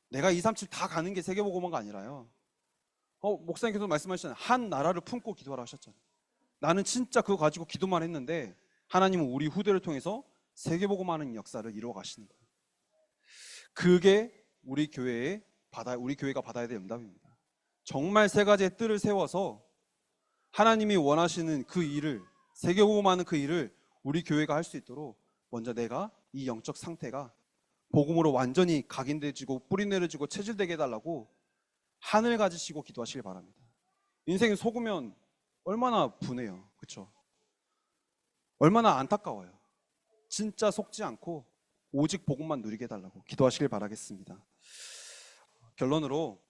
내가 237 다 가는 게 세계복음화가 아니라요. 목사님께서 말씀하셨잖아요. 한 나라를 품고 기도하라 하셨잖아요. 나는 진짜 그거 가지고 기도만 했는데 하나님은 우리 후대를 통해서 세계복음화하는 역사를 이루어 가시는 거예요. 그게 우리 교회가 받아야 될 응답입니다. 정말 세 가지의 뜰을 세워서 하나님이 원하시는 그 일을, 세계복음화하는 그 일을 우리 교회가 할 수 있도록 먼저 내가 이 영적 상태가 복음으로 완전히 각인되어지고 뿌리내려지고 체질되게 해달라고 한을 가지시고 기도하시길 바랍니다. 인생이 속으면 얼마나 분해요. 그렇죠? 얼마나 안타까워요. 진짜 속지 않고 오직 복음만 누리게 해달라고 기도하시길 바라겠습니다. 결론으로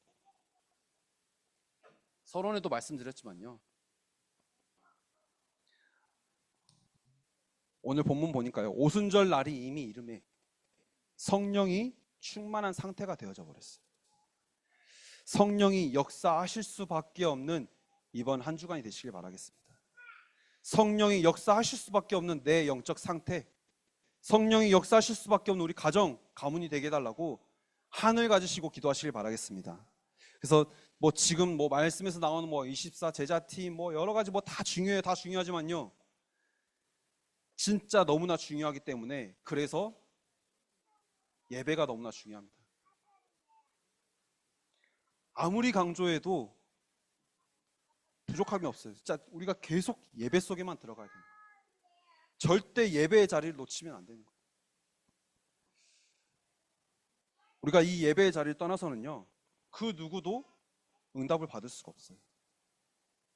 서론에도 말씀드렸지만요. 오늘 본문 보니까요. 오순절 날이 이미 이름에 성령이 충만한 상태가 되어져 버렸어요. 성령이 역사하실 수밖에 없는 이번 한 주간이 되시길 바라겠습니다. 성령이 역사하실 수밖에 없는 내 영적 상태, 성령이 역사하실 수밖에 없는 우리 가정, 가문이 되게 해달라고 한을 가지시고 기도하시길 바라겠습니다. 그래서 지금 말씀에서 나오는 24 제자팀 여러 가지 다 중요해요. 다 중요하지만요. 진짜 너무나 중요하기 때문에 그래서 예배가 너무나 중요합니다. 아무리 강조해도 부족함이 없어요. 진짜 우리가 계속 예배 속에만 들어가야 됩니다. 절대 예배의 자리를 놓치면 안 되는 거예요. 우리가 이 예배의 자리를 떠나서는요. 그 누구도 응답을 받을 수가 없어요.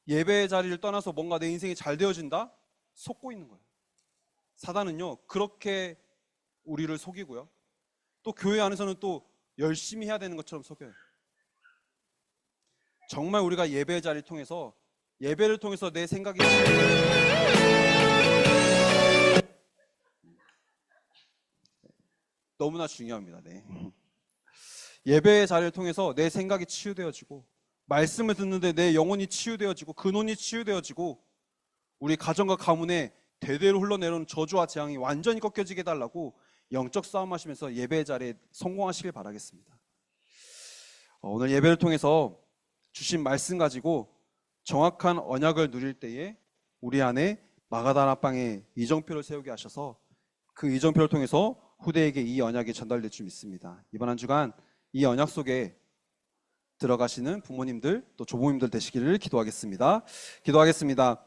예배의 자리를 떠나서 뭔가 내 인생이 잘 되어진다? 속고 있는 거예요. 사단은요. 그렇게 우리를 속이고요. 또 교회 안에서는 또 열심히 해야 되는 것처럼 속여요. 정말 우리가 예배의 자리를 통해서 예배를 통해서 내 생각이 너무나 중요합니다. 네. 예배의 자리를 통해서 내 생각이 치유되어지고 말씀을 듣는데 내 영혼이 치유되어지고 근원이 치유되어지고 우리 가정과 가문에 대대로 흘러내려오는 저주와 재앙이 완전히 꺾여지게 해달라고 영적 싸움하시면서 예배의 자리에 성공하시길 바라겠습니다. 오늘 예배를 통해서 주신 말씀 가지고 정확한 언약을 누릴 때에 우리 안에 마가다락방에 이정표를 세우게 하셔서 그 이정표를 통해서 후대에게 이 언약이 전달될 줄 믿습니다. 이번 한 주간 이 언약 속에 들어가시는 부모님들 또 조부모님들 되시기를 기도하겠습니다. 기도하겠습니다.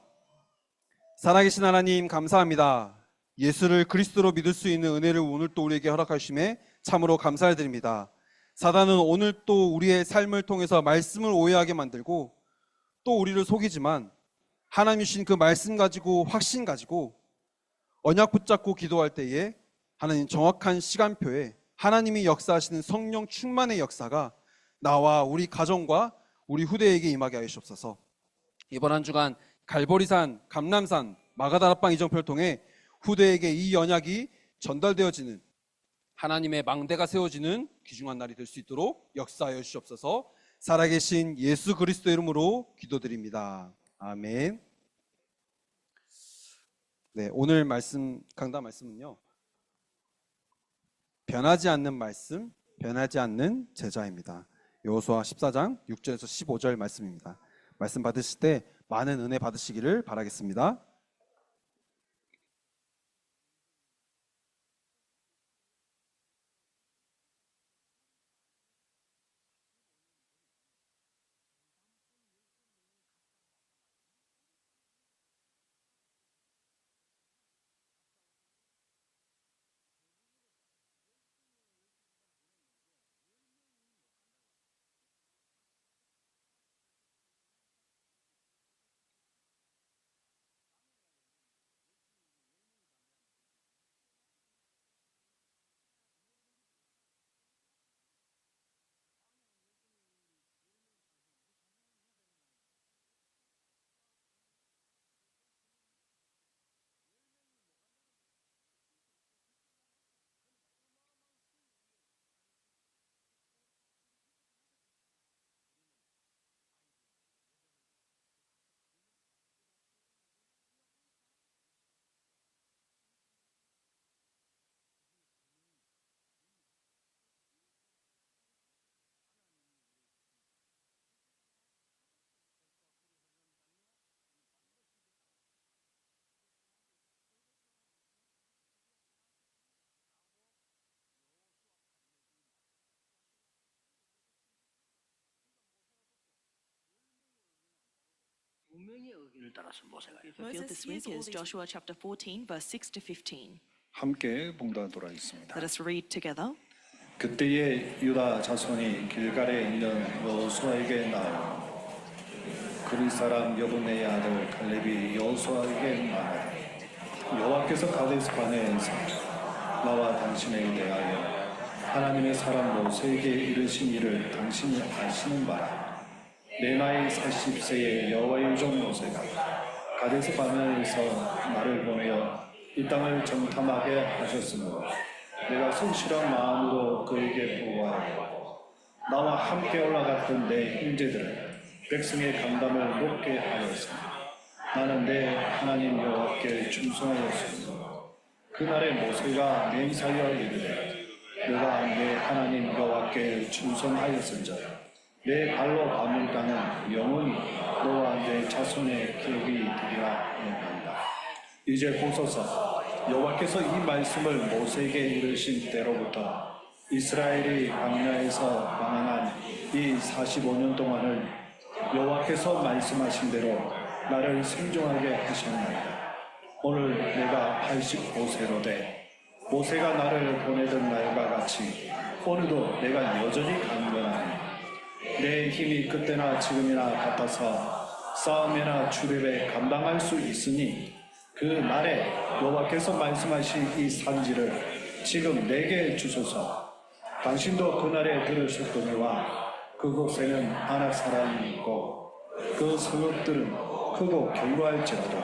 살아계신 하나님 감사합니다. 예수를 그리스도로 믿을 수 있는 은혜를 오늘 또 우리에게 허락하심에 참으로 감사를 드립니다. 사단은 오늘 또 우리의 삶을 통해서 말씀을 오해하게 만들고 또 우리를 속이지만 하나님 주신 그 말씀 가지고 확신 가지고 언약 붙잡고 기도할 때에 하나님 정확한 시간표에 하나님이 역사하시는 성령 충만의 역사가 나와 우리 가정과 우리 후대에게 임하게 하시옵소서. 이번 한 주간 갈보리산, 감람산, 마가다락방 이정표를 통해 후대에게 이 언약이 전달되어지는 하나님의 망대가 세워지는 귀중한 날이 될 수 있도록 역사하여 주시옵소서. 살아계신 예수 그리스도 이름으로 기도드립니다. 아멘. 네, 오늘 강단 말씀은요, 변하지 않는 말씀, 변하지 않는 제자입니다. 여호수아 14장 6절에서 15절 말씀입니다. 말씀 받으실 때 많은 은혜 받으시기를 바라겠습니다. Moses this week is Joshua chapter 14, verse 6 to 15. 함께 봉독하도록 하겠습니다. Let us read together. 그때에 유다 자손이 길갈에 있는 여호수아에게 나아요. 그리 사람 여분의 아들 갈렙이 여호수아에게 말하되 여호와께서 가데스바네에서 나와 당신에 대하여 하나님의 사람 모세에게 이르신 일을 당신이 아시는 바라. 내 나이 40세의 여호와의 종 모세가 가데스바네에서 나를 보내어 이 땅을 정탐하게 하셨으므로 내가 성실한 마음으로 그에게 보고하였고 나와 함께 올라갔던 내 형제들은 백성의 감담을 높게 하였으니 나는 내 하나님 여호와께 충성하였으므로 그날에 모세가 맹세하여 이르되 내가 내 하나님 여호와께 충성하였은즉 내 발로 밟는 땅은 영원히 너와 내 자손의 기업이 되리라 하였나이다. 이제 보소서 여호와께서 이 말씀을 모세에게 이르신 때로부터 이스라엘이 광야에서 방황한 이 45년 동안을 여호와께서 말씀하신 대로 나를 생존하게 하셨나이다. 오늘 내가 85세로 돼 모세가 나를 보내던 날과 같이 오늘도 내가 여전히 강건하니 내 힘이 그때나 지금이나 같아서 싸움이나 주립에 감당할 수 있으니 그 날에 여호와께서 말씀하신 이 산지를 지금 내게 주소서. 당신도 그날에 들으셨거니와 그곳에는 아낙 사람이 있고 그 성읍들은 크고 견고할지라도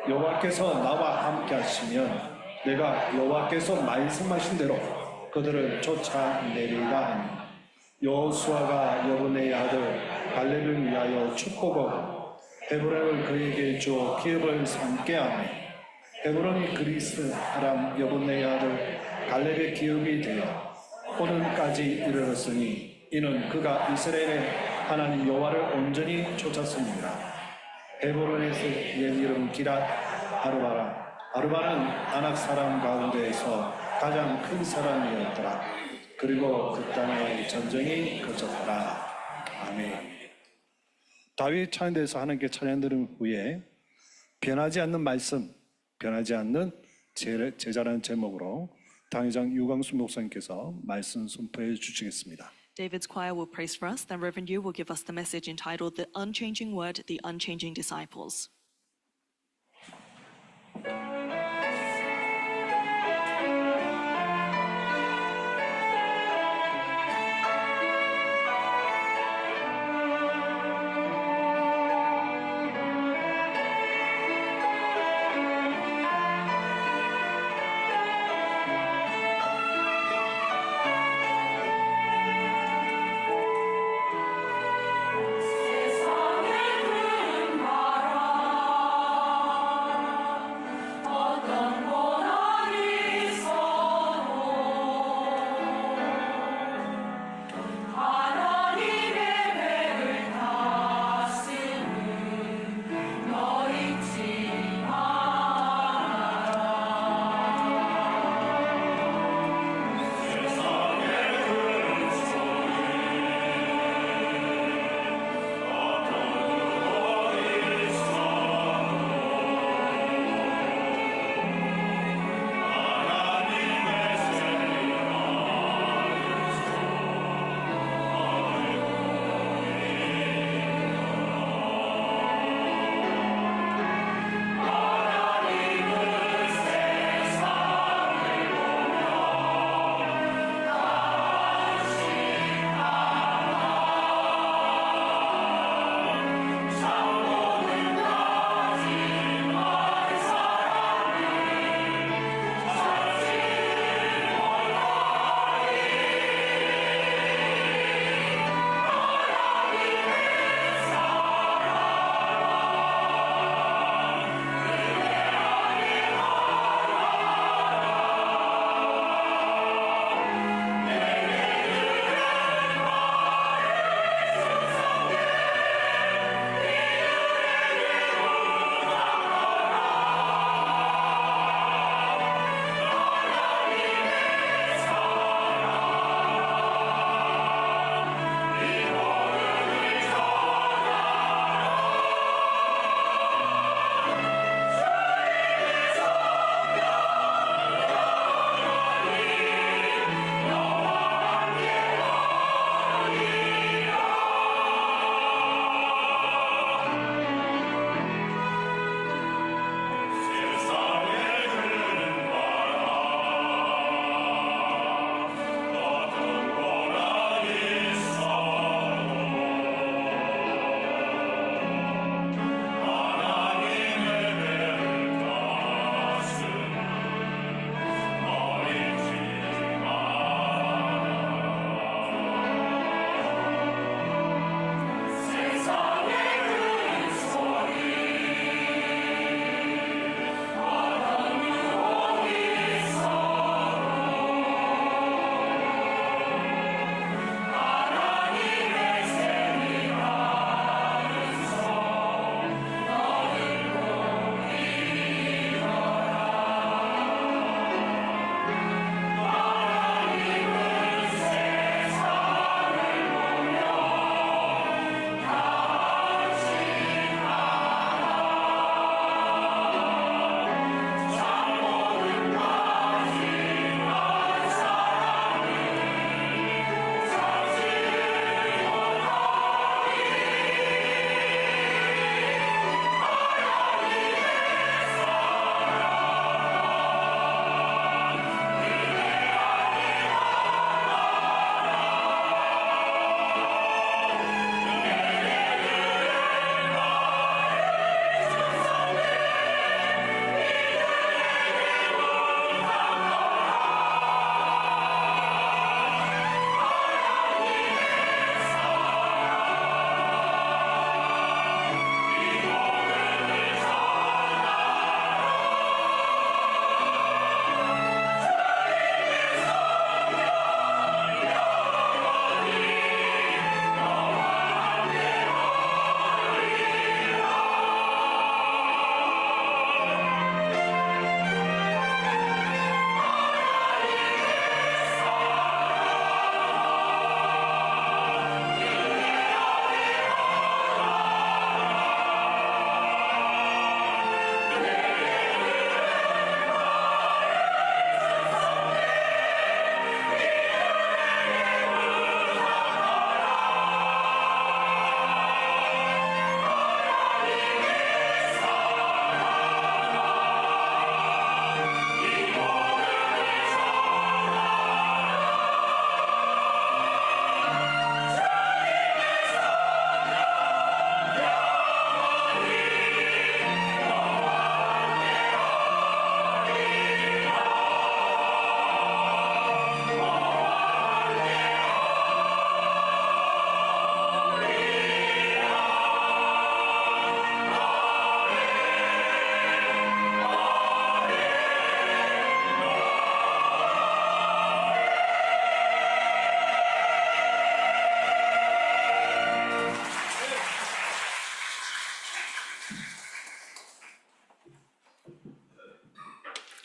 여호와께서 나와 함께 하시면 내가 여호와께서 말씀하신 대로 그들을 쫓아내리라 하니 여호수아가 여분의 아들 갈렙을 위하여 축복하고 헤브론을 그에게 주어 기업을 삼게 하며 헤브론이 그리스 사람 여분의 아들 갈렙의 기업이 되어 오늘까지 이르렀으니 이는 그가 이스라엘의 하나님 여호와를 온전히 쫓았습니다. 헤브론에서 옛 이름 기랏 아르바라. 아르바는 아낙 사람 가운데에서 가장 큰 사람이었더라. 그리고 그 땅에 전쟁이 거쳤더라. 아멘. 다윗 찬양대에서 하나님께 찬양 들은 후에 변하지 않는 말씀, 변하지 않는 제자라는 제목으로 당회장 유광수 목사님께서 말씀 선포해 주시겠습니다. David's choir will praise for us, then Reverend Yu will give us the message entitled The Unchanging Word, The Unchanging Disciples.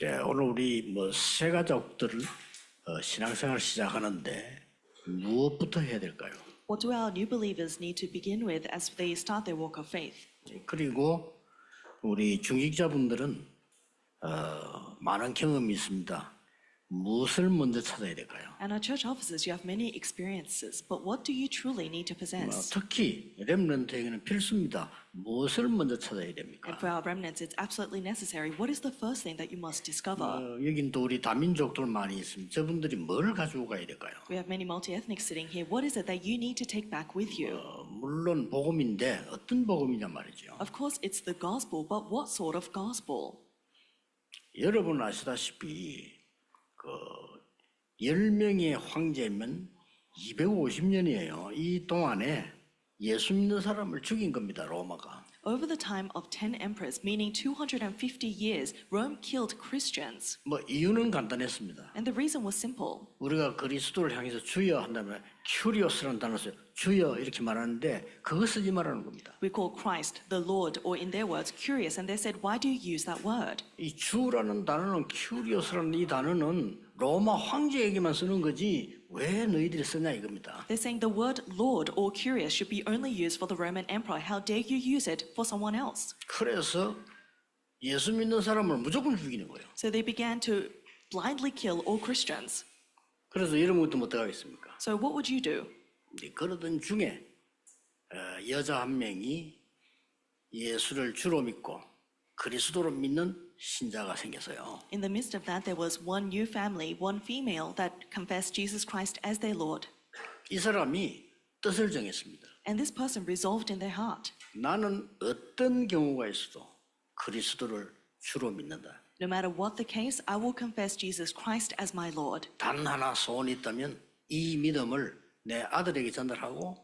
예, 오늘 우리 새 가족들 신앙생활 시작하는데 무엇부터 해야 될까요? What do our new believers need to begin with as they start their walk of faith? 그리고 우리 중직자분들은 많은 경험이 있습니다. 무엇을 먼저 찾아야 될까요? And our church officers, you have many experiences, but what do you truly need to possess? 특히 렘넌트에게는 필수입니다. 무엇을 먼저 찾아야 됩니까? And for our remnants, it's absolutely necessary. What is the first thing that you must discover? 여긴 또 우리 다민족들 많이 있습니다. 저분들이 뭘 가지고 가야 될까요? We have many multi-ethnics sitting here. What is it that you need to take back with you? 물론 복음인데 어떤 복음이냐 말이죠. Of course, it's the gospel, but what sort of gospel? 여러분 아시다시피 10명의 황제면 250년이에요. 이 동안에 예수 믿는 사람을 죽인 겁니다. 로마가. Over the time of 10 emperors, meaning 250 years, Rome killed Christians. 이유는 간단했습니다. And the reason was simple. 우리가 그리스도를 향해서 주여 한다면 큐리오스라는 단어 써요. 주여 이렇게 말하는데 그거 쓰지 말라는 겁니다. We call Christ the Lord, or in their words, curious, and they said, why do you use that word? 이 주라는 단어는 큐리오스라는 이 단어는 로마 황제에게만 쓰는 거지 왜 너희들이 쓰냐 이겁니다. They're saying the word Lord or curious should be only used for the Roman emperor. How dare you use it for someone else? 그래서 예수 믿는 사람을 무조건 죽이는 거예요. So they began to blindly kill all Christians. 그래서 이런 것도 못 하겠습니까? So what would you do? 그러던 중에 여자 한 명이 예수를 주로 믿고 그리스도로 믿는 신자가 생겼어요. In the midst of that, there was one new family, one female that confessed Jesus Christ as their Lord. 이 사람이 뜻을 정했습니다. And this person resolved in their heart, 나는 어떤 경우가 있어도 그리스도를 주로 믿는다. no matter what the case, I will confess Jesus Christ as my Lord. 단 하나 소원이 있다면 이 믿음을 내 아들에게 전달하고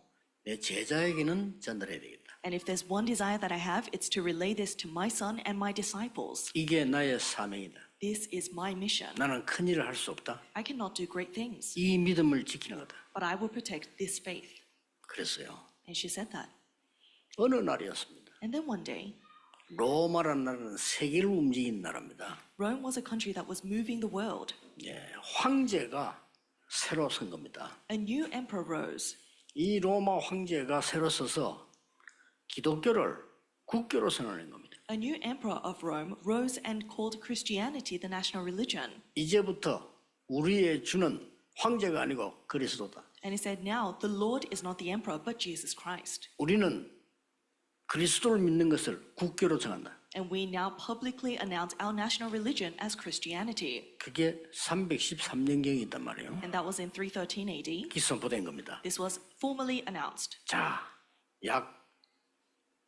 내 제자에게는 전달해야 되겠다. And if there's one desire that I have, it's to relay this to my son and my disciples. 이게 나의 사명이다. This is my mission. 나는 큰 일을 할 수 없다. I cannot do great things, 이 믿음을 지키는 거다. but I will protect this faith. 그랬어요. And she said that. 어느 날이었습니다. And then one day, 로마라는 나라는 세계를 움직이는 나라입니다. Rome was a country that was moving the world. 황제가 새로 선 겁니다. A new emperor rose. 이 로마 황제가 새로 서서 기독교를 국교로 선언한 겁니다. A new emperor of Rome rose and called Christianity the national religion. 이제부터 우리의 주는 황제가 아니고 그리스도다. And he said, now the Lord is not the emperor but Jesus Christ. 우리는 그리스도를 믿는 것을 국교로 정한다. And we now publicly announce our national religion as Christianity. 그게 313년경이 있단 말이에요. And that was in 313 AD. 기선포된 겁니다. This was formally announced. 자, 약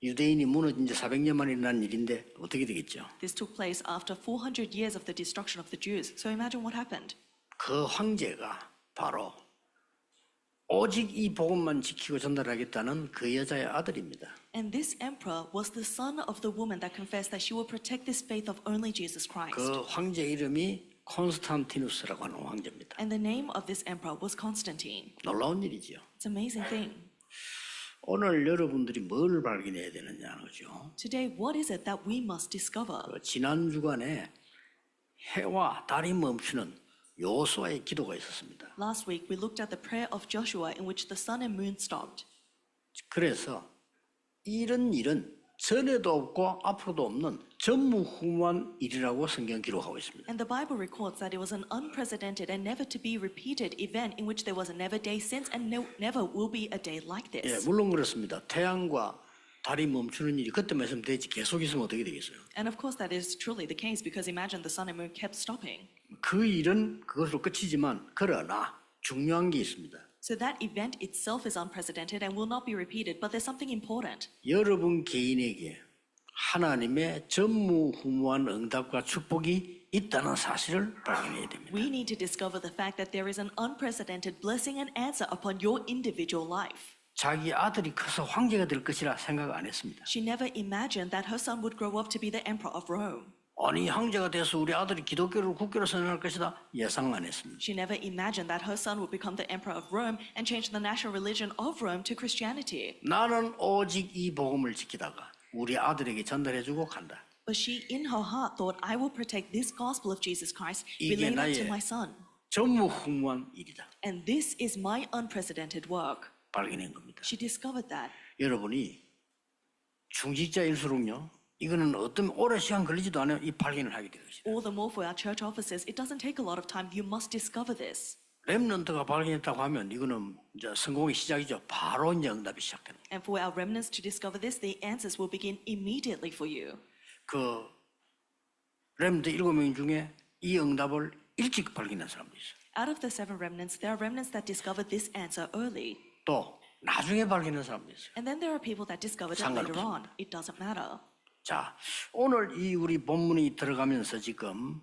유대인이 무너진 지 400년 만에 일어난 일인데 어떻게 되겠죠? This took place after 400 years of the destruction of the Jews. So imagine what happened. 그 황제가 바로 오직 이 복음만 지키고 전달하겠다는 그 여자의 아들입니다. And this emperor was the son of the woman that confessed that she will protect this faith of only Jesus Christ. 그 황제 이름이 콘스탄티누스라고 하는 황제입니다. And the name of this emperor was Constantine. 놀라운 일이지요. It's an amazing thing. 오늘 여러분들이 뭘 발견해야 되느냐 그죠? Today, what is it that we must discover? 지난 주간에 해와 달이 멈추는 여호수아의 기도가 있었습니다. Last week, we looked at the prayer of Joshua in which the sun and moon stopped. 그래서 이런 일은 전에도 없고 앞으로도 없는 전무후무한 일이라고 성경 기록하고 있습니다. And the Bible records that it was an unprecedented and never to be repeated event in which there was a never day since and never will be a day like this. 물론 그렇습니다. 태양과 달이 멈추는 일이 그때만 있으면 되지 계속 있으면 어떻게 되겠어요? And of course that is truly the case because imagine the sun and moon kept stopping. 그 일은 그것으로 끝이지만 그러나 중요한 게 있습니다. So that event itself is unprecedented and will not be repeated, but there's something important. 여러분 개인에게 하나님의 전무후무한 응답과 축복이 있다는 사실을 발견해야 됩니다. We need to discover the fact that there is an unprecedented blessing and answer upon your individual life. 자기 아들이 커서 황제가 될 것이라 생각 안 했습니다. She never imagined that her son would grow up to be the emperor of Rome. 아니 황제가 돼서 우리 아들이 기독교를 국교로 선언할 것이다 예상 안 했습니다. She never imagined that her son would become the emperor of Rome and change the national religion of Rome to Christianity. 나는 오직 이 복음을 지키다가 우리 아들에게 전달해주고 간다. But she, in her heart, thought, I will protect this gospel of Jesus Christ, 이게 relay that to 나의 my son. 전무후무한 일이다. And this is my unprecedented work. 발견한 겁니다. She discovered that. 여러분이 중직자일수록요, 이거는 어떤 오랜 시간 걸리지도 않아요. 이 발견을 하게 되는 것이다. All the more for our church officers, it doesn't take a lot of time. You must discover this. 렘넌트가 발견했다고 하면 이거는 이제 성공의 시작이죠. 바로 이제 응답이 시작되는. And for our remnants to discover this, the answers will begin immediately for you. 그 렘넌트 7명 중에 이 응답을 일찍 발견한 사람도 있어요. Out of the 7 remnants, there are remnants that discovered this answer early. 또 나중에 발견한 사람도 있어요. And then there are people that discovered it later on. It doesn't matter. 자, 오늘 이 우리 본문이 들어가면서 지금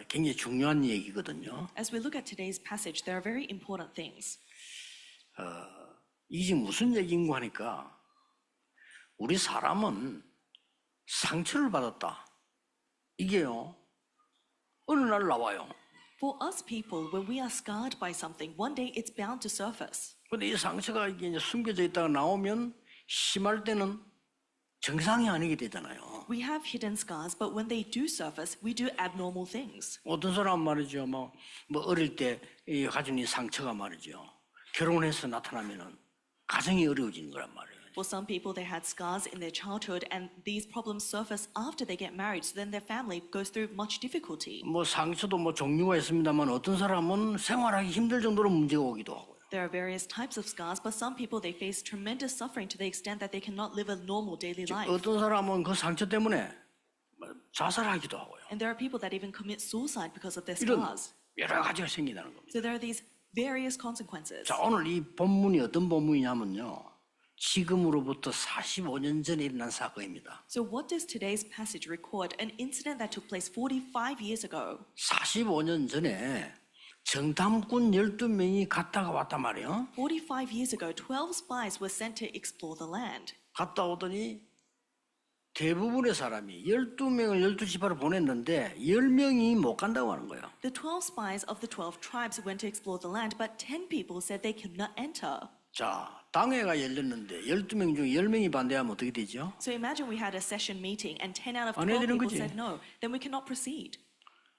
굉장히 중요한 얘기거든요. As we look at today's passage, there are very important things. 이게 무슨 얘기인가 하니까 우리 사람은 상처를 받았다. 이게요, 어느 날 나와요. For us people, when we are scarred by something, one day it's bound to surface. 근데 이 상처가 이게 이제 숨겨져 있다가 나오면 심할 때는 정상이 아니게 되잖아요. We have hidden scars, but when they do surface, we do abnormal things. 어떤 사람 말이죠, 뭐 어릴 때 가진 이 상처가 말이죠, 결혼해서 나타나면은 가정이 어려워지는 거란 말이에요. For some people, they had scars in their childhood, and these problems surface after they get married. So then their family goes through much difficulty. 뭐 상처도 뭐 종류가 있습니다만 어떤 사람은 생활하기 힘들 정도로 문제가 오기도 하고요. There are various types of scars, but some people, they face tremendous suffering to the extent that they cannot live a normal daily life. 어떤 사람은 그 상처 때문에 자살하기도 하고요. And there are people that even commit suicide because of their 이런 scars. 여러 가지가 생긴다는 겁니다. So there are these various consequences. 자, 오늘 이 본문이 어떤 본문이냐면요, 지금으로부터 45년 전에 일어난 사건입니다. So what does today's passage record? An incident that took place 45 years ago. 45년 전에 정탐꾼 12명이 갔다가 왔단 말이에요. 45 years ago, 12 spies were sent to explore the land. 갔다 오더니 대부분의 사람이 12명을 12지파로 보냈는데 10명이 못 간다고 하는 거예요. The 12 spies of the 12 tribes went to explore the land, but 10 people said they could not enter. 자, 당회가 열렸는데 12명 중에 10명이 반대하면 어떻게 되죠? So imagine we had a session meeting and 10 out of 안 12 해야 되는 people 거지. said no, then we cannot proceed.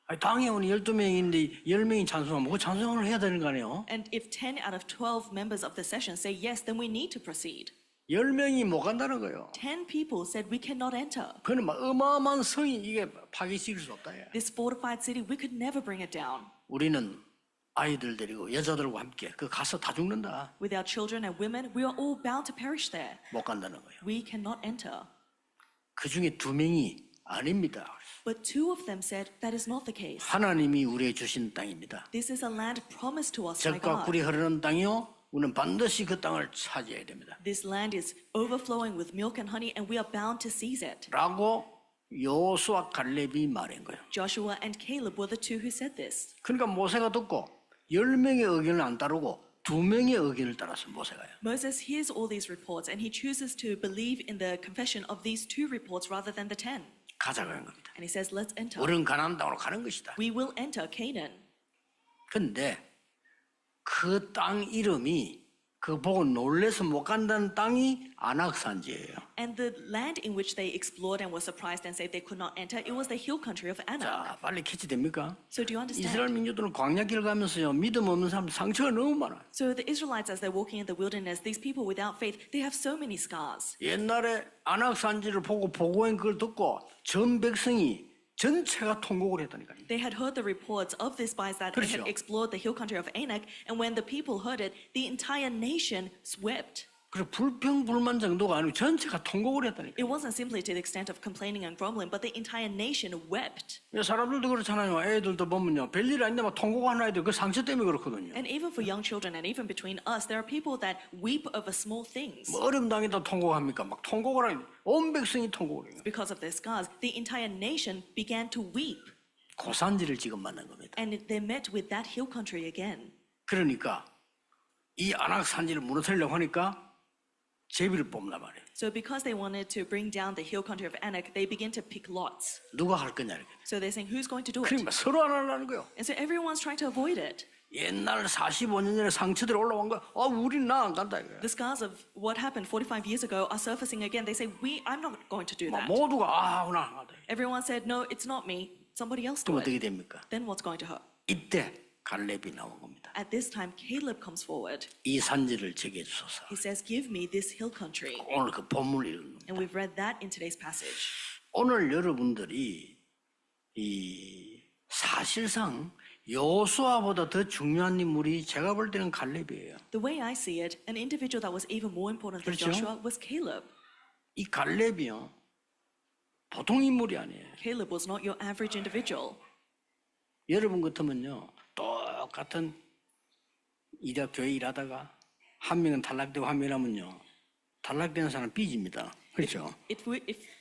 아니, 당회원이 12명인데 10명이 찬성하면 그 찬성을 해야 되는 거 아니에요? And if 10 out of 12 members of the session say yes, then we need to proceed. 10명이 못 간다는 거예요. 10 people said we cannot enter. 그는 막 어마어마한 성이 이게 파괴시킬 수 없다. This fortified city, we could never bring it down. 우리는 아이들 데리고 여자들과 함께 그 가서 다 죽는다. With our children and women, we are all bound to perish there. 못 간다는 거예요. We cannot enter. 그 중에 2명이 아닙니다. But 2 of them said that is not the case. 하나님이 우리에게 주신 땅입니다. This is a land promised to us by 젖과 God. 꿀이 흐르는 땅이요, 우리는 반드시 그 땅을 차지해야 됩니다. This land is overflowing with milk and honey, and we are bound to seize it. 라고 여호수아 갈렙이 말한 거예요. Joshua and Caleb were the 2 who said this. 그러니까 모세가 듣고 10명의 의견을 안 따르고 2명의 의견을 따라서 모세가요. Moses hears all these reports, and he chooses to believe in the confession of these 2 reports rather than the 10. 가자고 하는 겁니다. And he says, let's enter. 우리는 가나안 땅으로 가는 것이다. We will enter Canaan. 근데 그 땅 이름이 그 보고 놀래서 못 간다는 땅이 아낙산지예요. And the land in which they explored and were surprised and said they could not enter, it was the hill country of Anak. 자, 빨리 캐치됩니까? So do you 이스라엘 understand? 민족들은 광야길 가면서요, 믿음 없는 사람 상처가 너무 많아요. So the Israelites, as they're walking in the wilderness, these people without faith, they have so many scars. 옛날에 아낙산지를 보고 보고한 그걸 듣고 전 백성이 전체가 통곡을 했다니까요. They had heard the reports of the spies that 그렇죠. had explored the hill country of Anak, and when the people heard it, the entire nation wept. 그래서 불평불만 정도가 아니고 전체가 통곡을 했다니까요. It wasn't simply to the extent of complaining and grumbling, but the entire nation wept. 사람들도 그렇잖아요. 애들도 보면요, 별일 아닌데 막 통곡하는 아이들 그 상처 때문에 그렇거든요. And even for young children, and even between us, there are people that weep over small things. 뭐 어려움 당해도 통곡합니까? 막 통곡을 하니 온 백성이 통곡을 해요. Because of their scars, the entire nation began to weep. 고산지를 지금 만난 겁니다. And they met with that hill country again. 그러니까 이 아낙산지를 무너뜨리려고 하니까 제비를 뽑나 말이에요. So because they wanted to bring down the hill country of Anak, they began to pick lots. 누가 할 거냐 이렇게. So they're saying, who's going to do it? 그러니까 서로 안 하려는 거예요. And so everyone's trying to avoid it. 옛날 45년 전에 상처들이 올라온 거야. 우린 나 안 간다 이거야. The scars of what happened 45 years ago are surfacing again. They say, I'm not going to do that. 모두가 나안 간다. Everyone said, no, it's not me. Somebody else 그럼 do 어떻게 it. 됩니까? Then what's going to hurt? 이때 갈렙이 나온 겁니다. At this time, Caleb comes forward. 이 산지를 제게 주소서. He says, give me this hill country. 오늘 그 본문을 읽는 겁니다. And we've read that in today's passage. 오늘 여러분들이 이 사실상 여호수아보다 더 중요한 인물이 제가 볼 때는 갈렙이에요. The way I see it, an individual that was even more important than 그렇죠? Joshua was Caleb. 이 갈렙이요 보통 인물이 아니에요. Caleb was not your average individual. 여러분 같으면요 똑같은 교회 일하다가 한 명은 탈락되고 한 명은 하면요 탈락되는 사람 삐집니다. 그렇죠? If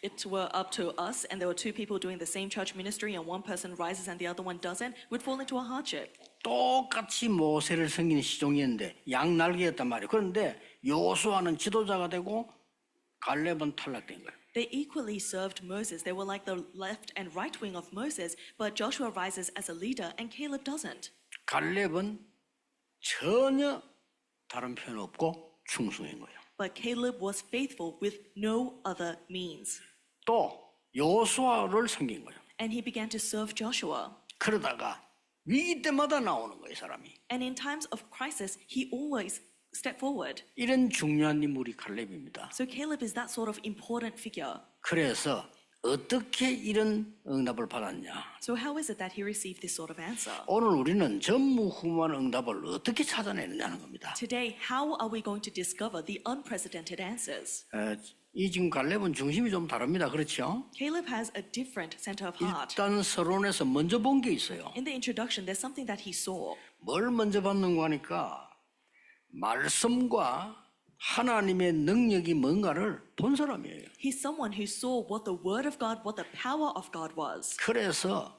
it were up to us and there were two people doing the same church ministry and one person rises and the other one doesn't, we'd fall into a hardship. 똑같이 모세를 섬기는 시종이었는데 양날개였단 말이에요. 그런데 여호수아는 지도자가 되고 갈렙은 탈락된 거예요. They equally served Moses. They were like the left and right wing of Moses, but Joshua rises as a leader and Caleb doesn't. 갈렙은 전혀 다른 표현 없고 충성인 거예요. But Caleb was faithful with no other means. 또 여호수아를 섬긴 거예요. And he began to serve Joshua. 그러다가 위기 때마다 나오는 거예요, 이 사람이. And in times of crisis, he always stepped forward. 이런 중요한 인물이 갈렙입니다. So Caleb is that sort of important figure. 그래서 어떻게 이런 응답을 받았냐? So how is it that he received this sort of answer? 오늘 우리는 전무후무한 응답을 어떻게 찾아내느냐는 겁니다. Today, how are we going to discover the unprecedented answers? 이 지금 갈렙은 중심이 좀 다릅니다. 그렇죠? Caleb has a different center of heart. 일단 서론에서 먼저 본 게 있어요. In the introduction, there's something that he saw. 뭘 먼저 봤는가 하니까 말씀과 하나님의 능력이 뭔가를 본 사람이에요. He's someone who saw what the word of God, what the power of God was. 그래서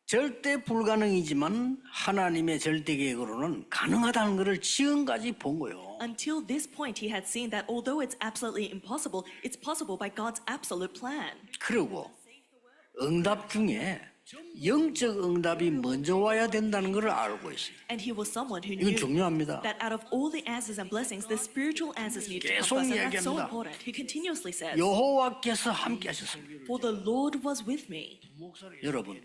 절대 불가능이지만 하나님의 절대 계획으로는 가능하다는 것을 지금까지 본 거예요. Until this point, he had seen that although it's absolutely impossible, it's possible by God's absolute plan. 그리고 응답 중에 영적 응답이 먼저 와야 된다는 것을 알고 있어요. And he was someone who 이건 knew 중요합니다. that out of all the answers and blessings, the spiritual answers need to come 계속 first. And that's so 이야기합니다. important. He continuously says, 여호와께서 함께 하셨습니다. for the Lord was with me. 여러분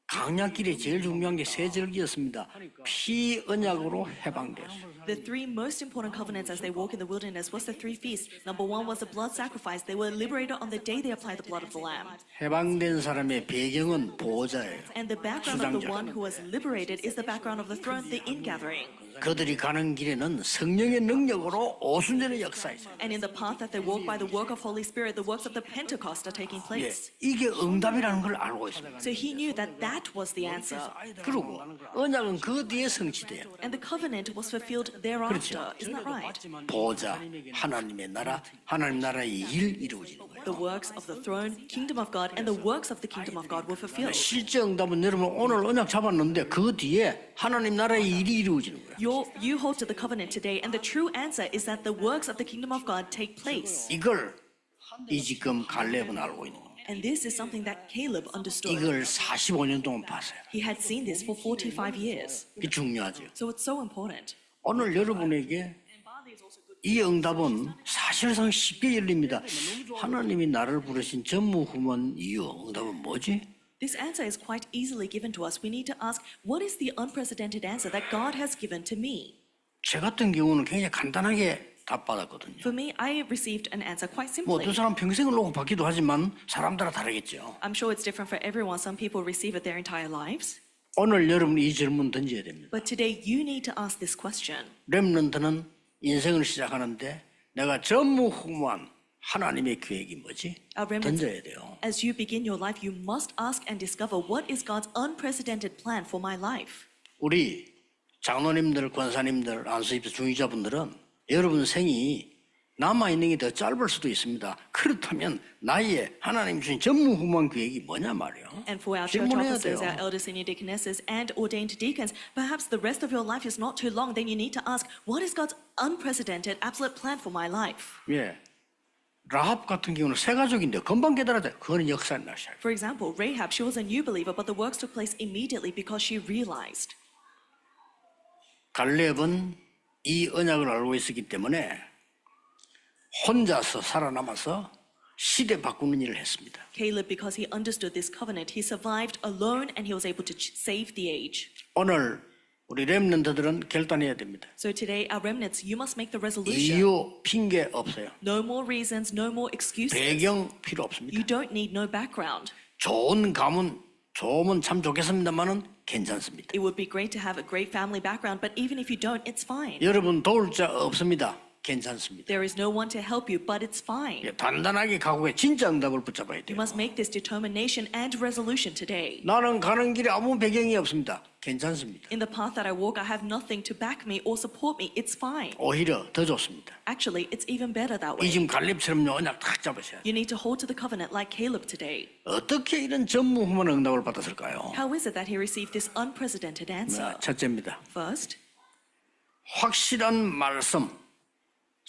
강약길에 제일 중요한 게 세 절기였습니다. 피 언약으로 해방됐어요. The three most important covenants as they walk in the wilderness was the three feasts. Number one was the blood sacrifice. They were liberated on the day they applied the blood of the lamb. 해방된 사람의 배경은 보호자예요. And the background of the one who was liberated is the background of the throne, the ingathering. 그들이 가는 길에는 성령의 능력으로 오순절의 역사이죠. And in the path that they walk by the work of Holy Spirit, the works of the Pentecost are taking place. 이게 응답이라는 걸 알고 있습니다. So he knew that that was the answer. 그리고 언약은 그 뒤에 성취돼요. And the covenant was fulfilled thereafter. Isn't that right? 보호자, 하나님의 나라, 하나님 나라의 일 이루어지는 거예요. The works of the throne, kingdom of God, and the works of the kingdom of God were fulfilled. 실제 응답은 여러분 오늘 언약 잡았는데 그 뒤에 하나님 나라의 일이 이루어지는 거예요. You hold to the covenant today, and the true answer is that the works of the kingdom of God take place. 이걸 이 지금 갈렙은 알고 있는 겁니다. And this is something that Caleb understood. 이걸 45년 동안 봤어요. He had seen this for 45 years. 이게 중요하죠. So it's so important. 오늘 여러분에게 이 응답은 사실상 쉽게 열립니다. 하나님이 나를 부르신 전무후무한 이유, 응답은 뭐지? This answer is quite easily given to us. We need to ask, what is the unprecedented answer that God has given to me? 제 같은 경우는 굉장히 간단하게 답받았거든요. For me, I received an answer quite 뭐 simply. 어떤 사람 평생을 놓고 받기도 하지만 사람따라 다르겠죠. I'm sure it's different for everyone. Some people receive it their entire lives. 오늘 여러분 이 질문 던져야 됩니다. But today, you need to ask this question. 렘넌트는 인생을 시작하는데 내가 전무후무한 하나님의 계획이 뭐지? 던져야 돼요. As you begin your life, you must ask and discover what is God's unprecedented plan for my life. 우리 장로님들, 권사님들, 안수집사 중위자분들은 여러분 생이 남아있는 게 더 짧을 수도 있습니다. 그렇다면 나의 하나님 주신 전무후무한 계획이 뭐냐 말이에요. And for our church 질문해야 officers, 돼요. our elder senior deaconesses, and ordained deacons, perhaps the rest of your life is not too long. Then you need to ask, what is God's unprecedented, absolute plan for my life? 예. 라합 같은 경우는 세 가족인데 금방 깨달았다. 그거는 역사의 날씨야. For example, Rahab, she was a new believer, but the works took place immediately because she realized. 갈렙은 이 언약을 알고 있었기 때문에 혼자서 살아남아서 시대 바꾸는 일을 했습니다. Caleb, because he understood this covenant, he survived alone and he was able to save the age. 오늘 우리 렘넌트들은 결단해야 됩니다. So today, our remnants, you must make the resolution. 이유, 핑계 없어요. No more reasons, no more excuses. 배경 필요 없습니다. You don't need no background. 좋은 가문, 좋으면 참 좋겠습니다만은 괜찮습니다. It would be great to have a great family background, but even if you don't, it's fine. 여러분 도울 자 없습니다. 괜찮습니다. There is no one to help you, but it's fine. 단단하게 각오해 진짜 응답을 붙잡아야 You 돼요. must make this determination and resolution today. 나는 가는 길에 아무 배경이 없습니다. 괜찮습니다. In the path that I walk, I have nothing to back me or support me. It's fine. 오히려 더 좋습니다. Actually, it's even better that 이 way. 지금 갈렙처럼요 언약 탁 잡으셔야 돼요. You need to hold to the covenant like Caleb today. 어떻게 이런 전무후무한 응답을 받았을까요? How is it that he received this unprecedented answer? 첫째입니다. First, 확실한 말씀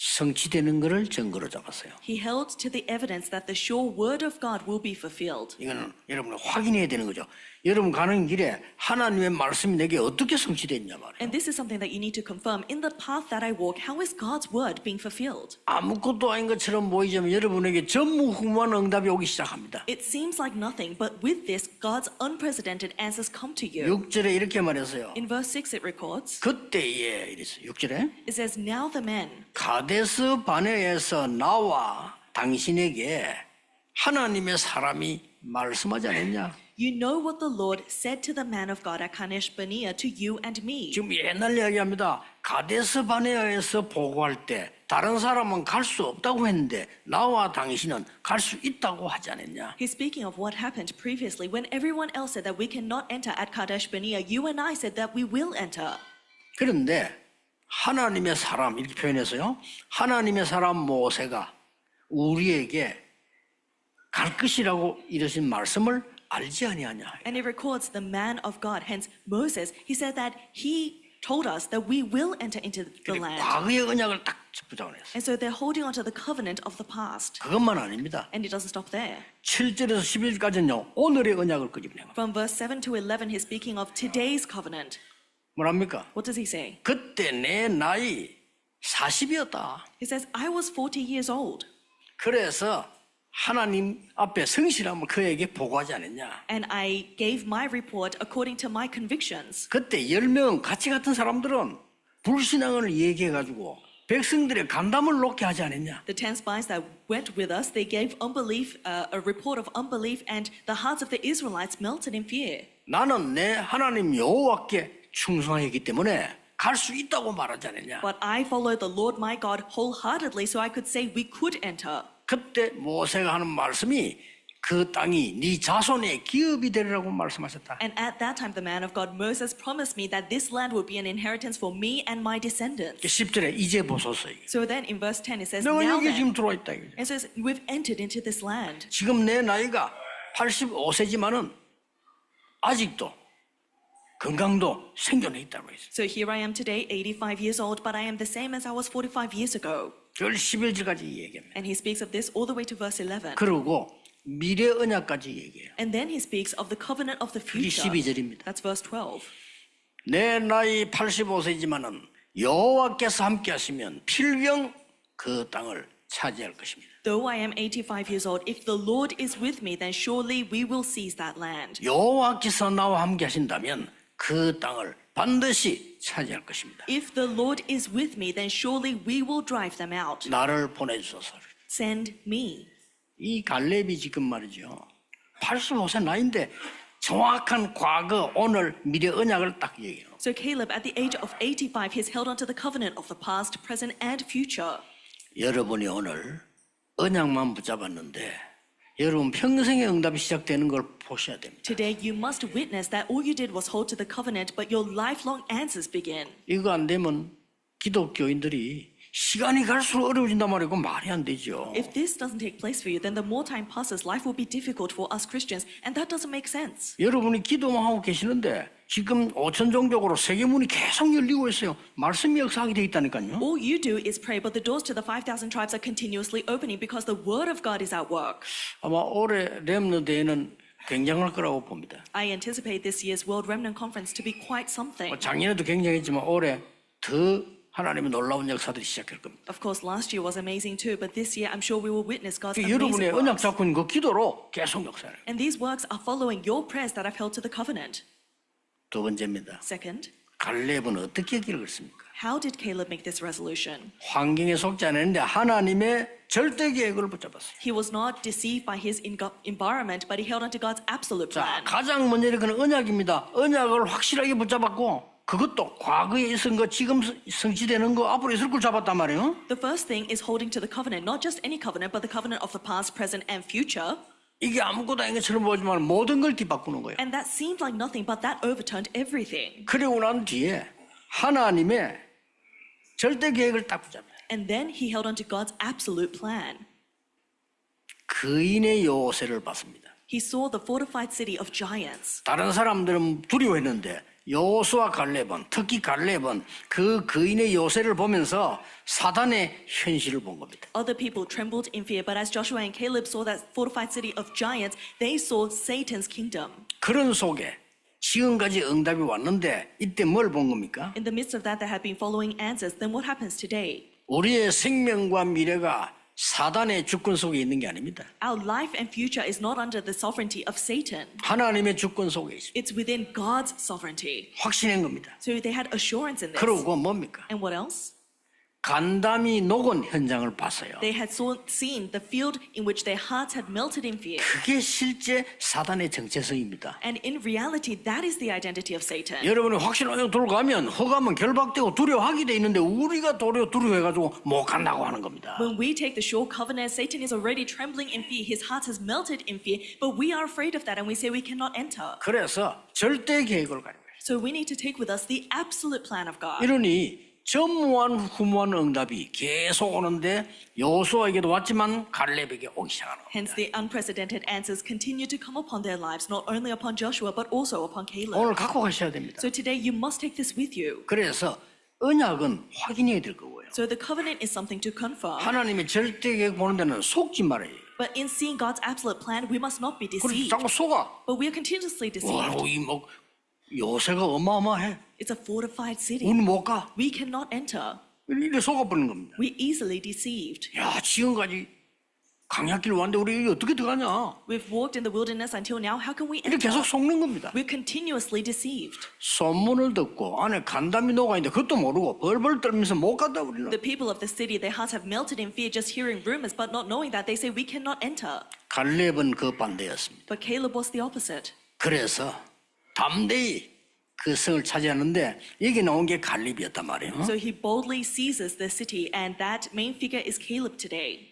성취되는 것을 증거로 잡았어요. he held to the evidence that the sure word of God will be fulfilled. 이거는 여러분 확인해야 되는 거죠. 여러분 가는 길에 하나님의 말씀이 내게 어떻게 성취됐냐 말이에요. And this is something that you need to confirm. In the path that I walk, how is God's word being fulfilled? 아무것도 아닌 것처럼 보이지만 여러분에게 전무후무한 응답이 오기 시작합니다. It seems like nothing, but with this, God's unprecedented answers come to you. 6절에 이렇게 말했어요. In verse 6, it records, 그때에 이랬어요. 6절에 it says, Now the men, 가데스 바네에서 나와 당신에게 하나님의 사람이 말씀하지 않았냐? you know what the Lord said to the man of God at Kadesh Barnea to you and me. 지금 옛날 이야기합니다. 가데스 바네아에서 보고할 때 다른 사람은 갈 수 없다고 했는데 나와 당신은 갈 수 있다고 하지 않았냐? He's speaking of what happened previously when everyone else said that we cannot enter at Kadesh Barnea. You and I said that we will enter. 그런데 하나님의 사람 이렇게 표현해서요. 하나님의 사람 모세가 우리에게 갈 것이라고 이러신 말씀을 알지 아니하냐? And it records the man of God, hence Moses. He said that he told us that we will enter into the land. 과거의 언약을 딱 붙잡아냈어요. And so they're holding on to the covenant of the past. 그것만 아닙니다. And it doesn't stop there. 7절에서 11절까지는요. 오늘의 언약을 끄집어내요. From verse 7 to 11, he's speaking of today's covenant. 뭐랍니까? What does he say? 그때 내 나이 40이었다. He says, I was 40 years old. 그래서 하나님 앞에 성실함을 그에게 보고하지 않았냐? And I gave my report according to my convictions. 그때 10명 같이 같은 사람들은 불신앙을 얘기해가지고 백성들의 간담을 놓게 하지 않았냐? The 10 spies that went with us, they gave unbelief, a report of unbelief, and the hearts of the Israelites melted in fear. 나는 내 하나님 여호와께 충성하기 때문에 갈 수 있다고 말하지 않았냐? But I followed the Lord my God wholeheartedly, so I could say we could enter. 그때 모세가 하는 말씀이 그 땅이 네 자손의 기업이 되리라고 말씀하셨다. And at that time, the man of God, Moses, promised me that this land would be an inheritance for me and my descendants. 10절에 이제 보소서. So then in verse 10, it says, 내가 Now 여기 지금 then, 들어와 있다. 이거죠. it says, we've entered into this land. 지금 내 나이가 85세지만은 아직도 건강도 생존해 있다고 했어요. So here I am today, 85 years old, but I am the same as I was 45 years ago. 그걸 11절까지 얘기합니다. And he speaks of this all the way to verse 11. 그리고 미래 언약까지 얘기해요. And then he speaks of the covenant of the 그게 future. 12절입니다. That's verse 12. 내 나이 85세지만은 여호와께서 함께 하시면 필경 그 땅을 차지할 것입니다. Though I am 85 years old, if the Lord is with me, then surely we will seize that land. 여호와께서 나와 함께 하신다면 그 땅을 반드시 차지할 것입니다. If the Lord is with me, then surely we will drive them out. 나를 보내주소서. Send me. 이 갈렙이 지금 말이죠. 85세 나이인데 정확한 과거, 오늘, 미래 언약을 딱 얘기해요. So Caleb, at the age of 85, he's held onto the covenant of the past, present, and future. 여러분이 오늘 언약만 붙잡았는데 여러분 평생의 응답이 시작되는 걸 보셔야 됩니다. Today, you must witness that all you did was hold to the covenant, but your lifelong answers begin. 이거 안 되면 기독교인들이 시간이 갈수록 어려워진단 말이고 말이 안 되죠. If this doesn't take place for you, then the more time passes, life will be difficult for us Christians, and that doesn't make sense. 여러분이 기도만 하고 계시는데 지금 5천 종족으로 세계문이 계속 열리고 있어요. 말씀이 역사하게 돼 있다니까요. All you do is pray, but the doors to the 5,000 tribes are continuously opening because the word of God is at work. 아마 올해 렘넌트에는 굉장할 거라고 봅니다. I anticipate this year's World Remnant Conference to be quite something. 작년에도 굉장했지만 올해 더 하나님의 놀라운 역사들이 시작할 겁니다. Of course, last year was amazing too, but this year I'm sure we will witness God's 여러분의 amazing 언약 works. 잡고 있는 그 기도로 계속 역사를. And these works are following your prayers that I've held to the covenant. 두 번째입니다. Second, 갈렙은 어떻게 길을 걷습니까? how did Caleb make this resolution? 환경에 속지 않았는데 하나님의 절대 계획을 붙잡았어요. He was not deceived by his environment, but he held on to God's absolute 자, plan. 가장 먼저 이렇게는 언약입니다. 언약을 확실하게 붙잡았고 그것도 과거에 있은 거, 지금 성취되는 거, 앞으로 있을 걸 잡았단 말이에요. The first thing is holding to the covenant, not just any covenant, but the covenant of the past, present, and future. 이게 아무것도 아닌 것처럼 보이지만 모든 걸 뒤바꾸는 거예요. And that seemed like nothing, but that overturned everything. 그리고 난 뒤에 하나님의 절대 계획을 딱 붙잡아요. And then he held on to God's absolute plan. 거인의 요새를 봤습니다. He saw the fortified city of giants. 다른 사람들은 두려워했는데 여호수아 갈렙은, 특히 갈렙은 그 거인의 요새를 보면서 사단의 현실을 본 겁니다. Other people trembled in fear, but as Joshua and Caleb saw that fortified city of giants, they saw Satan's kingdom. 그런 속에 지금까지 응답이 왔는데 이때 뭘 본 겁니까? In the midst of that, they had been following answers. Then what happens today? 우리의 생명과 미래가 사단의 주권 속에 있는 게 아닙니다. Our life and future is not under the sovereignty of Satan. 하나님의 주권 속에 있습니다. It's within God's sovereignty. 확신한 겁니다. So they had assurance in this. 그러고 뭡니까? And what else? 간담이 녹은 현장을 봤어요. They had seen the field in which their hearts had melted in fear. 그게 실제 사단의 정체성입니다. And in reality, that is the identity of Satan. 여러분이 확신하게 들어가면 허가면 결박되고 두려워하게 돼 있는데 우리가 도리어 두려워해가지고 못 간다고 하는 겁니다. When we take the sure covenant, Satan is already trembling in fear. His heart has melted in fear, but we are afraid of that and we say we cannot enter. 그래서 절대 계획을 가는 거예요. So we need to take with us the absolute plan of God. 이러니 전무한 후무한 응답이 계속 오는데 여호수아에게도 왔지만 갈렙에게 오기 시작하는 겁니다. Hence, the unprecedented answers continue to come upon their lives, not only upon Joshua, but also upon Caleb. 오늘 갖고 가셔야 됩니다. So today, you must take this with you. 그래서 언약은 확인해야 될 거고요. So the covenant is something to confirm. 하나님의 절대 계획 보는 데는 속지 말아요. But in seeing God's absolute plan, we must not be 그래서 deceived. 자꾸 속아. But we are continuously deceived. 와, 이뭐 요새가 어마어마해. It's a fortified city. 우리 못 가. We cannot enter. 이래 속아버리는 겁니다. We're easily deceived. 야, 지금까지 강약길 왔는데 우리 어떻게 들어가냐? We've walked in the wilderness until now. How can we 이렇게 enter? 계속 속는 겁니다. We're continuously deceived. 소문을 듣고 안에 간담이 녹아있는데 그것도 모르고 벌벌 떨면서 못 갔다 우리는. The people of the city, their hearts have melted in fear just hearing rumors, but not knowing that. They say we cannot enter. 갈렙은 그 반대였습니다. But Caleb was the opposite. 그래서 담대히 그 성을 차지하는데 여기 나온 게 갈렙이었단 말이에요. So he boldly seizes the city, and that main figure is Caleb today.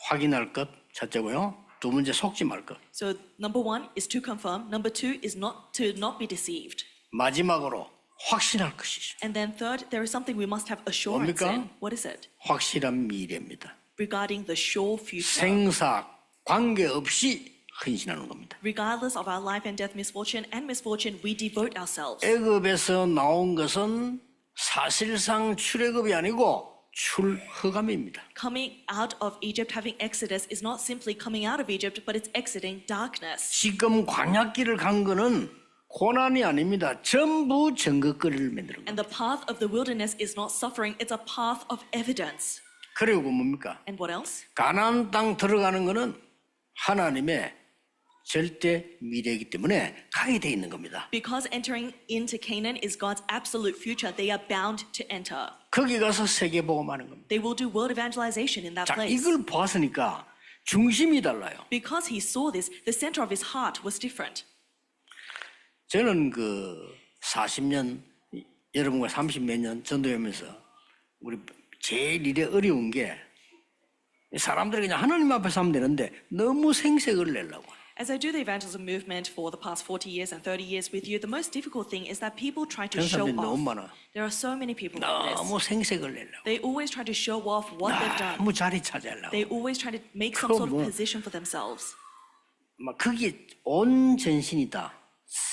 확인할 것 첫째고요. 두 번째 속지 말 것. So number one is to confirm. Number two is not to not be deceived. 마지막으로 확신할 것이죠. And then third, there is something we must have assurance 뭡니까? in. What is it? 확실한 미래입니다. Regarding the sure future. 생사 관계없이 헌신하는 겁니다. Regardless of our life and death, misfortune and misfortune, we devote ourselves. 애굽에서 나온 것은 사실상 출애굽이 아니고 출허감입니다. Coming out of Egypt, having Exodus, is not simply coming out of Egypt, but it's exiting darkness. 지금 광야길을 간 거는 고난이 아닙니다. 전부 증거거리를 만드는 겁니다. And the path of the wilderness is not suffering, it's a path of evidence. 그리고 뭡니까? And what else? 가나안 땅 들어가는 거는 하나님의 절대 미래이기 때문에 가게 돼 있는 겁니다. Because entering into Canaan is God's absolute future, they are bound to enter. 거기 가서 세계 복음하는 겁니다. They will do world evangelization in that 자, place. 이걸 보았으니까 중심이 달라요. Because he saw this, the center of his heart was different. 저는 그 40년 여러분과 30몇 년 전도하면서 우리 제일 일에 어려운 게 사람들이 그냥 하나님 앞에서 하면 되는데 너무 생색을 내려고. As I do the evangelism movement for the past 40 years and 30 years with you, the most difficult thing is that people try to show 사람들이 너무 off. 많아. There are so many people like this. 너무 생색을 내려고. They always try to show off what they've done. 너무 자리 차지하려고. They always try to make some sort of 뭐. position for themselves. 막 거기에 온 전신이 다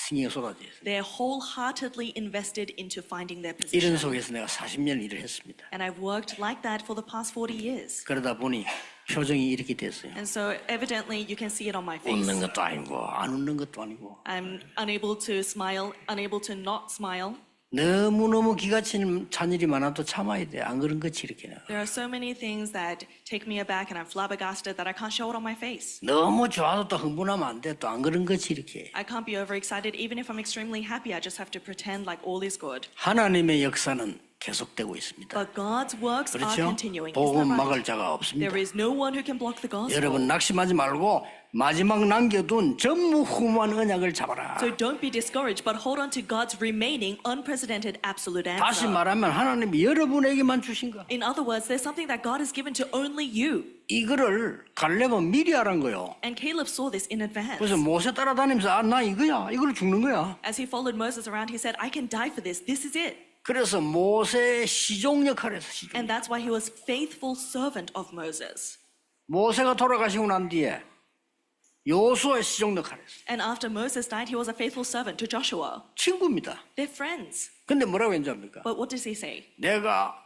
신경이 쏟아져 있어요. They're wholeheartedly invested into finding their 이런 position. 속에서 내가 40년 일을 했습니다. And I've worked like that for the past 40 years. 그러다 보니 표정이 이렇게 됐어요. And so evidently you can see it on my face. 웃는 것도 아니고 안 웃는 것도 아니고 I'm unable to smile, unable to not smile. 너무너무 기가 찬 일이 많아도 참아야 돼. 안 그런 거지 이렇게. There are so many things that take me aback and I'm flabbergasted that I can't show it on my face. 너무 좋아도 또 흥분하면 안 돼. 또 안 그런 거지 이렇게. I can't be overexcited even if I'm extremely happy. I just have to pretend like all is good. 하나님의 역사는 계속되고 있습니다. But God's works are 그렇죠? continuing. Isn't 복음 that 막을 right? 자가 없습니다. There is no one who can block the gospel. 여러분 낙심하지 말고 마지막 남겨둔 전무후무한 언약을 잡아라. So don't be discouraged, but hold on to God's remaining unprecedented absolute 다시 answer. 말하면 하나님이 여러분에게만 주신 거. In other words, there's something that God has given to only you. 이거를 갈렙은 미리 하란 거요. And Caleb saw this in advance. 그래서 모세 따라다니면서 아, 나 이거야. 이걸 죽는 거야. As he followed Moses around, he said, I can die for this. This is it. 그래서 모세의 시종 역할에서 시종. And that's why he was faithful servant of Moses. 모세가 돌아가시고 난 뒤에 요수아의 시종 역할에서 And after Moses died, he was a faithful servant to Joshua. 친구입니다. They're friends. 근데 뭐라고 했는지 압니까? But what does he say? 내가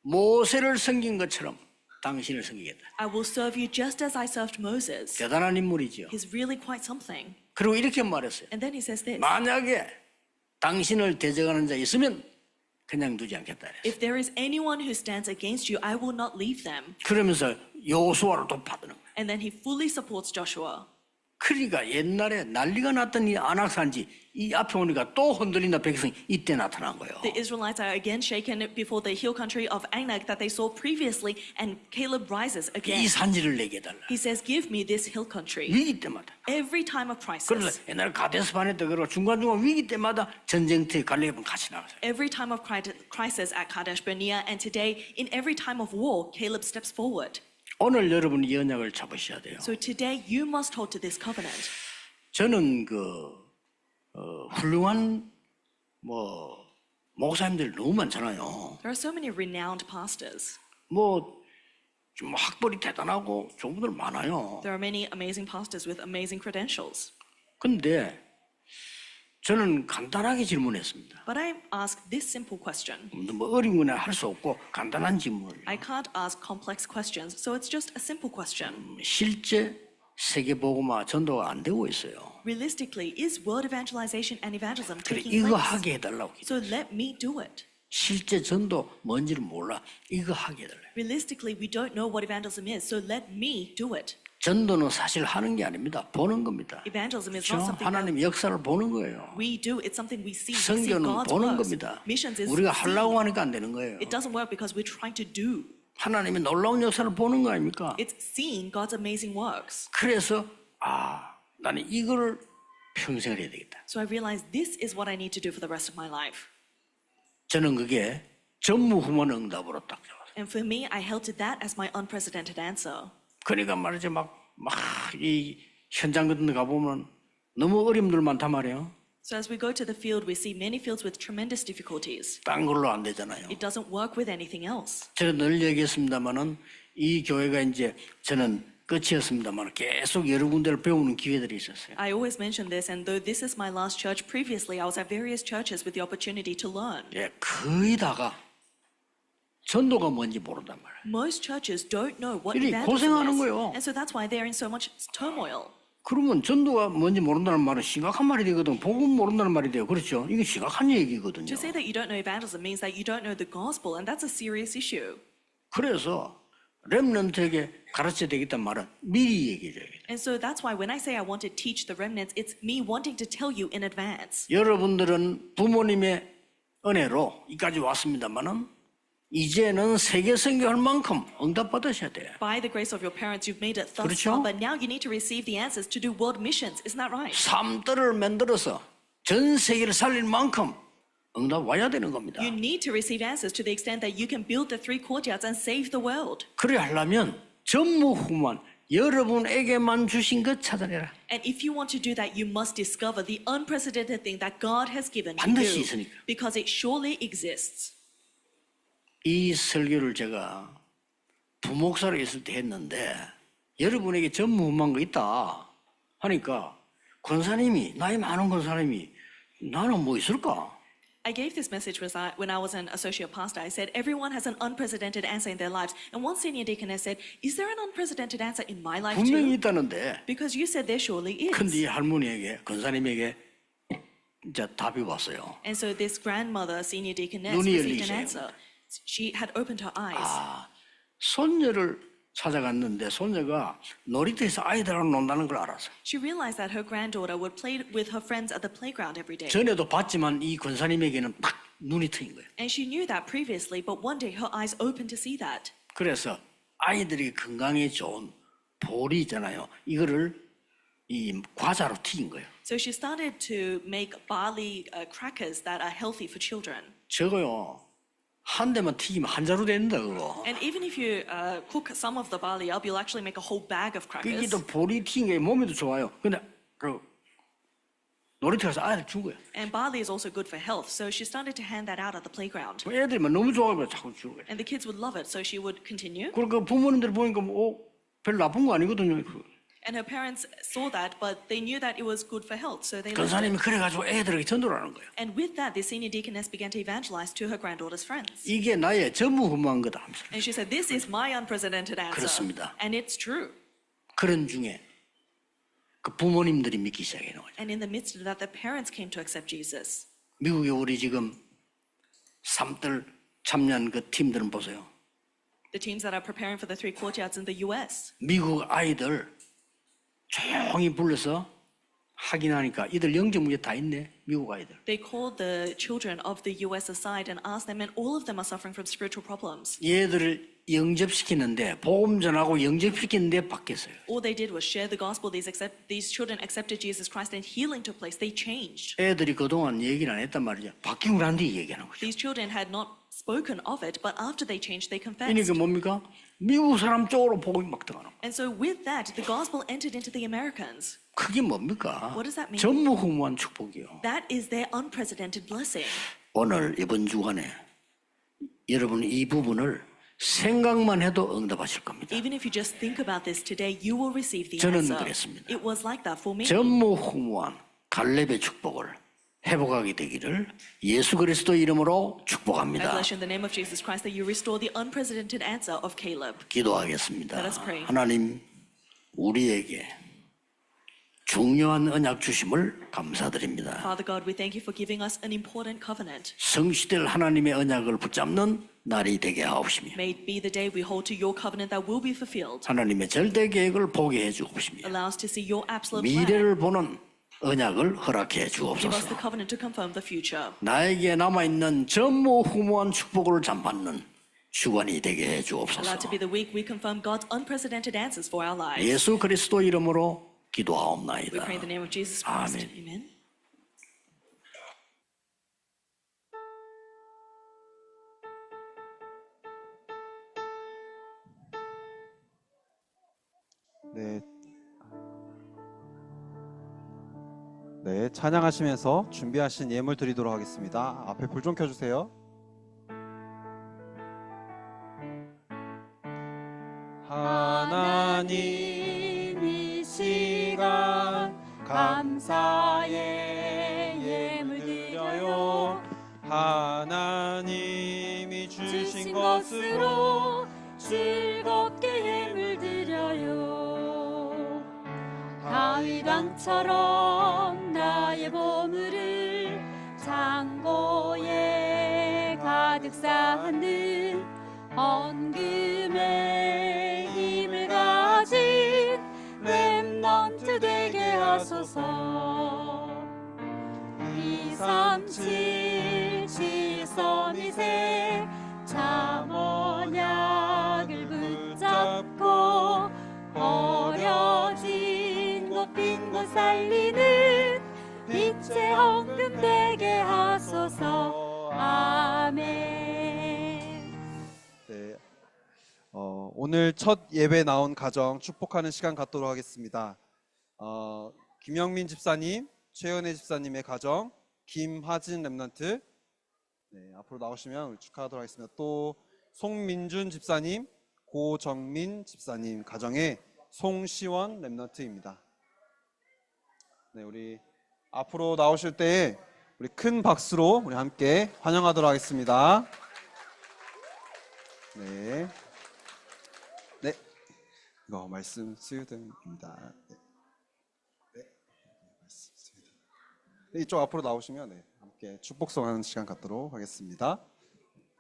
모세를 섬긴 것처럼 당신을 섬기겠다. I will serve you just as I served Moses. 대단한 인물이죠. He's really quite something. 그리고 이렇게 말했어요. And then he says this. 만약에 당신을 대적하는 자 있으면 그냥 두지 않겠다. 그랬어요. If there is anyone who stands against you, I will not leave them. 그러면서 요수아를 돕아드는 거예요. And then he fully supports Joshua. 그러니까 옛날에 난리가 났던 이 안악산지 이 앞에 오니까 또 흔들린다 백성이 이때 나타난 거예요. The Israelites are again shaken before the hill country of Anak that they saw previously, and Caleb rises again. 이 산지를 내게 해달라. He says, give me this hill country. 위기 때마다. Every time of 그래서 crisis. 옛날에 가데스 바네 때 그러고 중간중간 위기 때마다 전쟁터에 갈렙은 같이 나가서 Every time of crisis at Kadesh Barnea, and today, in every time of war, Caleb steps forward. 오늘 여러분이 이 언약을 잡으셔야 돼요. So today, you must hold to this covenant. 저는 훌륭한 목사님들 너무 많잖아요. There are so many renowned pastors. 좀 학벌이 대단하고 좋은 분들 많아요. There are many amazing pastors with amazing credentials. 근데 저는 간단하게 질문했습니다. But I asked this simple question. 뭐 어려운 건 할 수 없고 간단한 질문을. I can't ask complex questions, so it's just a simple question. 실제 세계복음화 전도가 안 되고 있어요. Realistically, is world evangelization and evangelism 그래 taking 이거 place? 하게 해달라고. So let me do it. 실제 전도 뭔지를 몰라. 이거 하게 해달라. Realistically, we don't know what evangelism is, so let me do it. 전도는 사실 하는 게 아닙니다. 보는 겁니다. Evangelism is 그렇죠? not something 하나님의 역사를 보는 거예요. we do, it's something we see. We see 선교는 God's 보는 works. 겁니다. Missions is 우리가 seeing. 하려고 하니까 안 되는 거예요. It doesn't work because we're trying to do. 하나님의 놀라운 역사를 보는 거 아닙니까? It's seeing God's amazing works. 그래서 나는 이걸 평생을 해야 되겠다. So I realized this is what I need to do for the rest of my life. 저는 그게 전무후무한 응답으로 딱 잡았어요. And for me, I held to that as my unprecedented answer. 그러니까 말이죠. 이 현장 같은 데 가보면 너무 어려움들 많단 말이에요. So as we go to the field, we see many fields with tremendous difficulties. 딴 걸로 안 되잖아요. It doesn't work with anything else. 제가 늘 얘기했습니다만은 이 교회가 이제 저는 끝이었습니다만 계속 여러 군데를 배우는 기회들이 있었어요. I always mention this, and though this is my last church, previously I was at various churches with the opportunity to learn. 예, 거의 다가 전도가 뭔지 모른단 말이에요. Most churches don't know what 이리 evangelism 고생하는 is, 거예요. and so that's why they're in so much turmoil. 그러면 전도가 뭔지 모른다는 말은 심각한 말이 되거든. 복음 모른다는 말이 돼요. 그렇죠? 이게 심각한 얘기거든요. To say that you don't know evangelism means that you don't know the gospel, and that's a serious issue. 그래서 렘넌트에게 가르쳐야 되겠다는 말은 미리 얘기해줘야 돼. And so that's why when I say I want to teach the remnants, it's me wanting to tell you in advance. 여러분들은 부모님의 은혜로 이까지 왔습니다만은 이제는 세계 선교할 만큼 응답 받으셔야 돼요. By the grace of your parents, you've made it thus 그렇죠? far, but now you need to receive the answers to do world missions. Isn't that right? 삶들을 만들어서 전 세계를 살릴 만큼 응답 와야 되는 겁니다. You need to receive answers to the extent that you can build the 3 courtyards and save the world. 그래 하려면 전무후무한 여러분에게만 주신 것 찾아내라. And if you want to do that, you must discover the unprecedented thing that God has given to 반드시 you, 있으니까. because it surely exists. 이 설교를 제가 부목사로 있을 때 했는데 여러분에게 전무후무한 거 있다 하니까 권사님이 나이 많은 권사님이 나는 뭐 있을까? I gave this message when I was an associate pastor. I said, everyone has an unprecedented answer in their lives. And one senior deaconess said, is there an unprecedented answer in my life 분명히 too? 있다는데 Because you said there surely is. 근데 이 할머니에게 권사님에게 이제 답이 왔어요. And so this grandmother, senior deaconess, 눈이 received an 열리세요. answer. She had opened her eyes. 아, 손녀를 찾아갔는데 손녀가 놀이터에서 아이들하고 논다는 걸 알았어요. She realized that her granddaughter would play with her friends at the playground every day. 전에도 봤지만 이 권사님에게는 팍 눈이 트인 거예요. And she knew that previously, but one day her eyes opened to see that. 그래서 아이들이 건강에 좋은 보리 있잖아요. 이거를 이 과자로 튀긴 거예요. So she started to make barley crackers that are healthy for children. 저거요. 한 대만 튀기면 한 자루 된다 그거. And even if you cook some of the barley up, you'll actually make a whole bag of 이게 crackers. 또 보리 튀긴 게 몸에도 좋아요. 근데 그 놀이터 가서 아이들 준 거예요. And barley is also good for health, so she started to hand that out at the playground. 애들만 너무 좋아하고 자꾸 주는 거예요. And the kids would love it, so she would continue. 그러니까 부모님들 보니까 별로 나쁜 거 아니거든요. And her parents saw that, but they knew that it was good for health, so they loved 권사님이 it. 그래가지고 애들에게 전도를 하는 거예요. And with that, the senior deaconess began to evangelize to her granddaughter's friends. 이게 나의 전무후무한 거다 하면서. And she said, this is my unprecedented answer. 그렇습니다. And it's true. 그런 중에 그 부모님들이 믿기 시작해요. And in the midst of that, the parents came to accept Jesus. 미국에 우리 지금 삼들 참여한 그 팀들은 보세요. The teams that are preparing for the 3 courtyards in the US. 미국 아이들 조용히 불러서 확인하니까 이들 영적 문제 다 있네. 미국 아이들. They called the children of the US aside and asked them, and all of them are suffering from spiritual problems. 얘들을 영접시키는데 복음 전하고 영접시키는데 바뀌었어요. All they did was share the gospel. These children accepted Jesus Christ, and healing took place. They changed. 애들이 그동안 얘기를 안 했단 말이죠. 바뀌고 난 뒤에 얘기하는 거죠. These children had not spoken of it, but after they changed, they confessed. 그러니까 뭡니까? 미국 사람 쪽으로 복음이 막 들어가는 거예요. And so with that, the gospel entered into the Americans. 그게 뭡니까? What does that mean? 전무후무한 축복이요. That is their unprecedented blessing. 오늘 이번 주간에 여러분 이 부분을 생각만 해도 응답하실 겁니다. Even if you just think about this today, you will receive the 저는 answer. 그랬습니다. It was like that for me. 전무후무한 갈렙의 축복을 회복하게 되기를 예수 그리스도 이름으로 I 축복합니다. bless you in the name of Jesus Christ that you restore the unprecedented answer of Caleb. 기도하겠습니다. Let us pray. 하나님 우리에게 중요한 언약 주심을 감사드립니다. Father God, we thank you for giving us an important covenant. 성취될 하나님의 언약을 붙잡는 날이 되게 하옵시며 May it be the day we hold to your covenant that will be fulfilled. 하나님의 절대 계획을 보게 해 주옵시며 Allow us to see your absolute plan. 미래를 보는 언약을 허락해 Give us the 주옵소서. covenant to confirm the future. 나에게 남아있는 전무후무한 축복을 잠받는 주관이 되게 해 주옵소서. Allow to be the week we confirm God's unprecedented answers for our lives. 예수 그리스도 이름으로 We 기도하옵나이다. pray in the name of Jesus Christ. 아멘. Amen. 네. 네, 찬양하시면서 준비하신 예물 드리도록 하겠습니다. 앞에 불 좀 켜주세요. 하나님 이 시간 감사의 예물 드려요. 하나님이 주신 것으로 즐겁게 예물 드려요. 다윗 왕처럼 나의 보물을 창고에 가득 쌓는 헌금의 힘을 가진 렘넌트 되게 하소서. 237 732세 참 언약을 붙잡고 버려진 곳 빈 곳 살리는 빛의 헌금 되게 하소서. 아멘. 네, 오늘 첫 예배 나온 가정 축복하는 시간 갖도록 하겠습니다. 김영민 집사님, 최은혜 집사님의 가정, 김하진 렘넌트, 네, 앞으로 나오시면 축하하도록 하겠습니다. 또 송민준 집사님, 고정민 집사님 가정의 송시원 렘넌트입니다. 네, 우리 앞으로 나오실 때 우리 큰 박수로 우리 함께 환영하도록 하겠습니다. 네, 네, 이거 말씀 수요대입니다. 네, 네, 말씀 수요대. 이쪽 앞으로 나오시면 네, 함께 축복송하는 시간 갖도록 하겠습니다.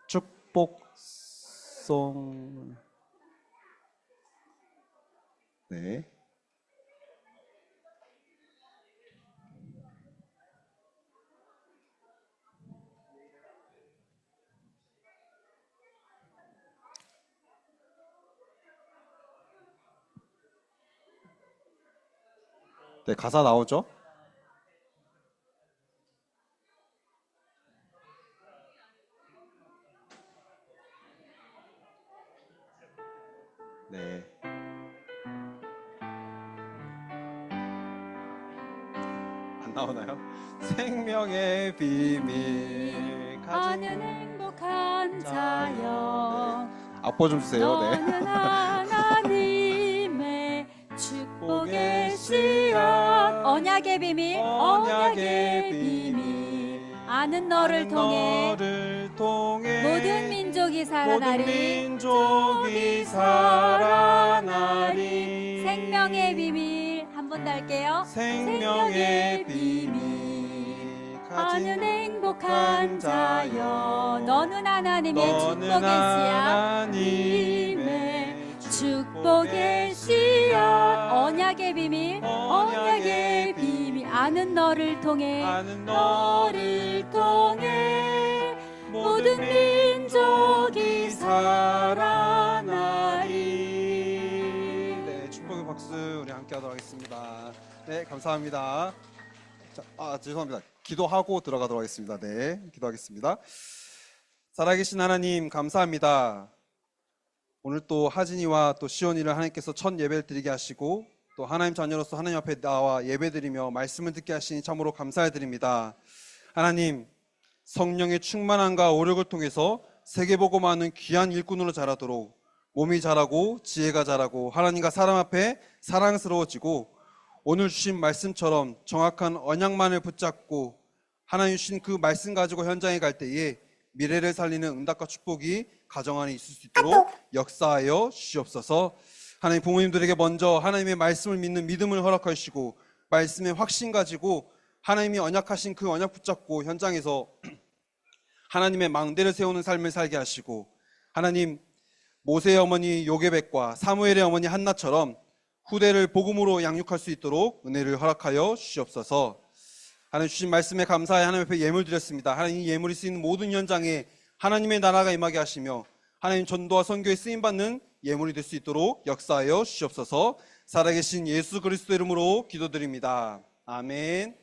축복송. 네. 네, 가사 나오죠? 네. 안 나오나요? 생명의 비밀 아는 행복한 자여 악보 좀 주세요. 네. 너는 하나님의 축복의 씨앗 언약의 비밀 언약의 비밀 아는 너를 통해 모든 민족이 살아나리 생명의 비밀 한 번 더 할게요. 생명의 비밀 아는 행복한 자여 너는 하나님의 축복의 씨앗 언약의 비밀 언약의 비밀 아는 너를 통해 모든 민족이 살아나리. 네, 축복의 박수 우리 함께 하도록 하겠습니다. 네, 감사합니다. 자, 죄송합니다. 기도하고 들어가도록 하겠습니다. 네, 기도하겠습니다. 살아계신 하나님 감사합니다. 오늘 또 하진이와 또 시온이를 하나님께서 첫 예배를 드리게 하시고 또 하나님 자녀로서 하나님 앞에 나와 예배드리며 말씀을 듣게 하시니 참으로 감사드립니다. 하나님 성령의 충만함과 오력을 통해서 세계복음하는 귀한 일꾼으로 자라도록 몸이 자라고 지혜가 자라고 하나님과 사람 앞에 사랑스러워지고 오늘 주신 말씀처럼 정확한 언약만을 붙잡고 하나님 주신 그 말씀 가지고 현장에 갈 때에 미래를 살리는 응답과 축복이 가정 안에 있을 수 있도록 역사하여 주시옵소서. 하나님 부모님들에게 먼저 하나님의 말씀을 믿는 믿음을 허락하시고 말씀의 확신 가지고 하나님이 언약하신 그 언약 붙잡고 현장에서 하나님의 망대를 세우는 삶을 살게 하시고 하나님 모세의 어머니 요게벳과 사무엘의 어머니 한나처럼 후대를 복음으로 양육할 수 있도록 은혜를 허락하여 주시옵소서. 하나님 주신 말씀에 감사해 하나님 앞에 예물 드렸습니다. 하나님 이 예물이 쓰이는 모든 현장에 하나님의 나라가 임하게 하시며 하나님 전도와 선교에 쓰임받는 예물이 될 수 있도록 역사하여 주시옵소서. 살아계신 예수 그리스도 이름으로 기도드립니다. 아멘.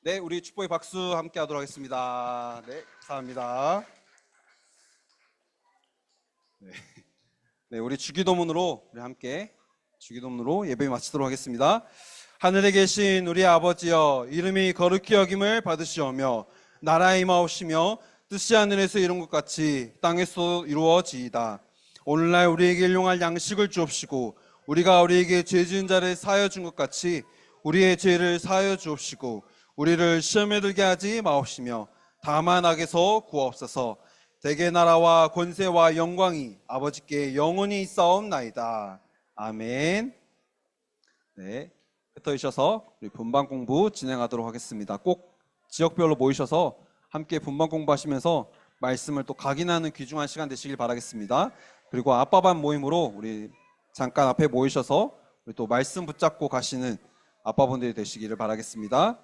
네, 우리 축복의 박수 함께 하도록 하겠습니다. 네, 감사합니다. 네, 우리 주기도문으로 우리 함께 주기도문으로 예배 마치도록 하겠습니다. 하늘에 계신 우리 아버지여 이름이 거룩히 여김을 받으시오며 나라에 임하옵시며 뜻이 하늘에서 이룬 것 같이 땅에서 이루어지이다. 오늘날 우리에게 일용할 양식을 주옵시고 우리가 우리에게 죄 지은 자를 사하여 준 것 같이 우리의 죄를 사하여 주옵시고 우리를 시험에 들게 하지 마옵시며 다만 악에서 구하옵소서. 대개 나라와 권세와 영광이 아버지께 영원히 있사옵나이다. 아멘. 네, 흩어지셔서 우리 분방 공부 진행하도록 하겠습니다. 꼭 지역별로 모이셔서 함께 분방 공부하시면서 말씀을 또 각인하는 귀중한 시간 되시길 바라겠습니다. 그리고 아빠반 모임으로 우리 잠깐 앞에 모이셔서 우리 또 말씀 붙잡고 가시는 아빠분들이 되시기를 바라겠습니다.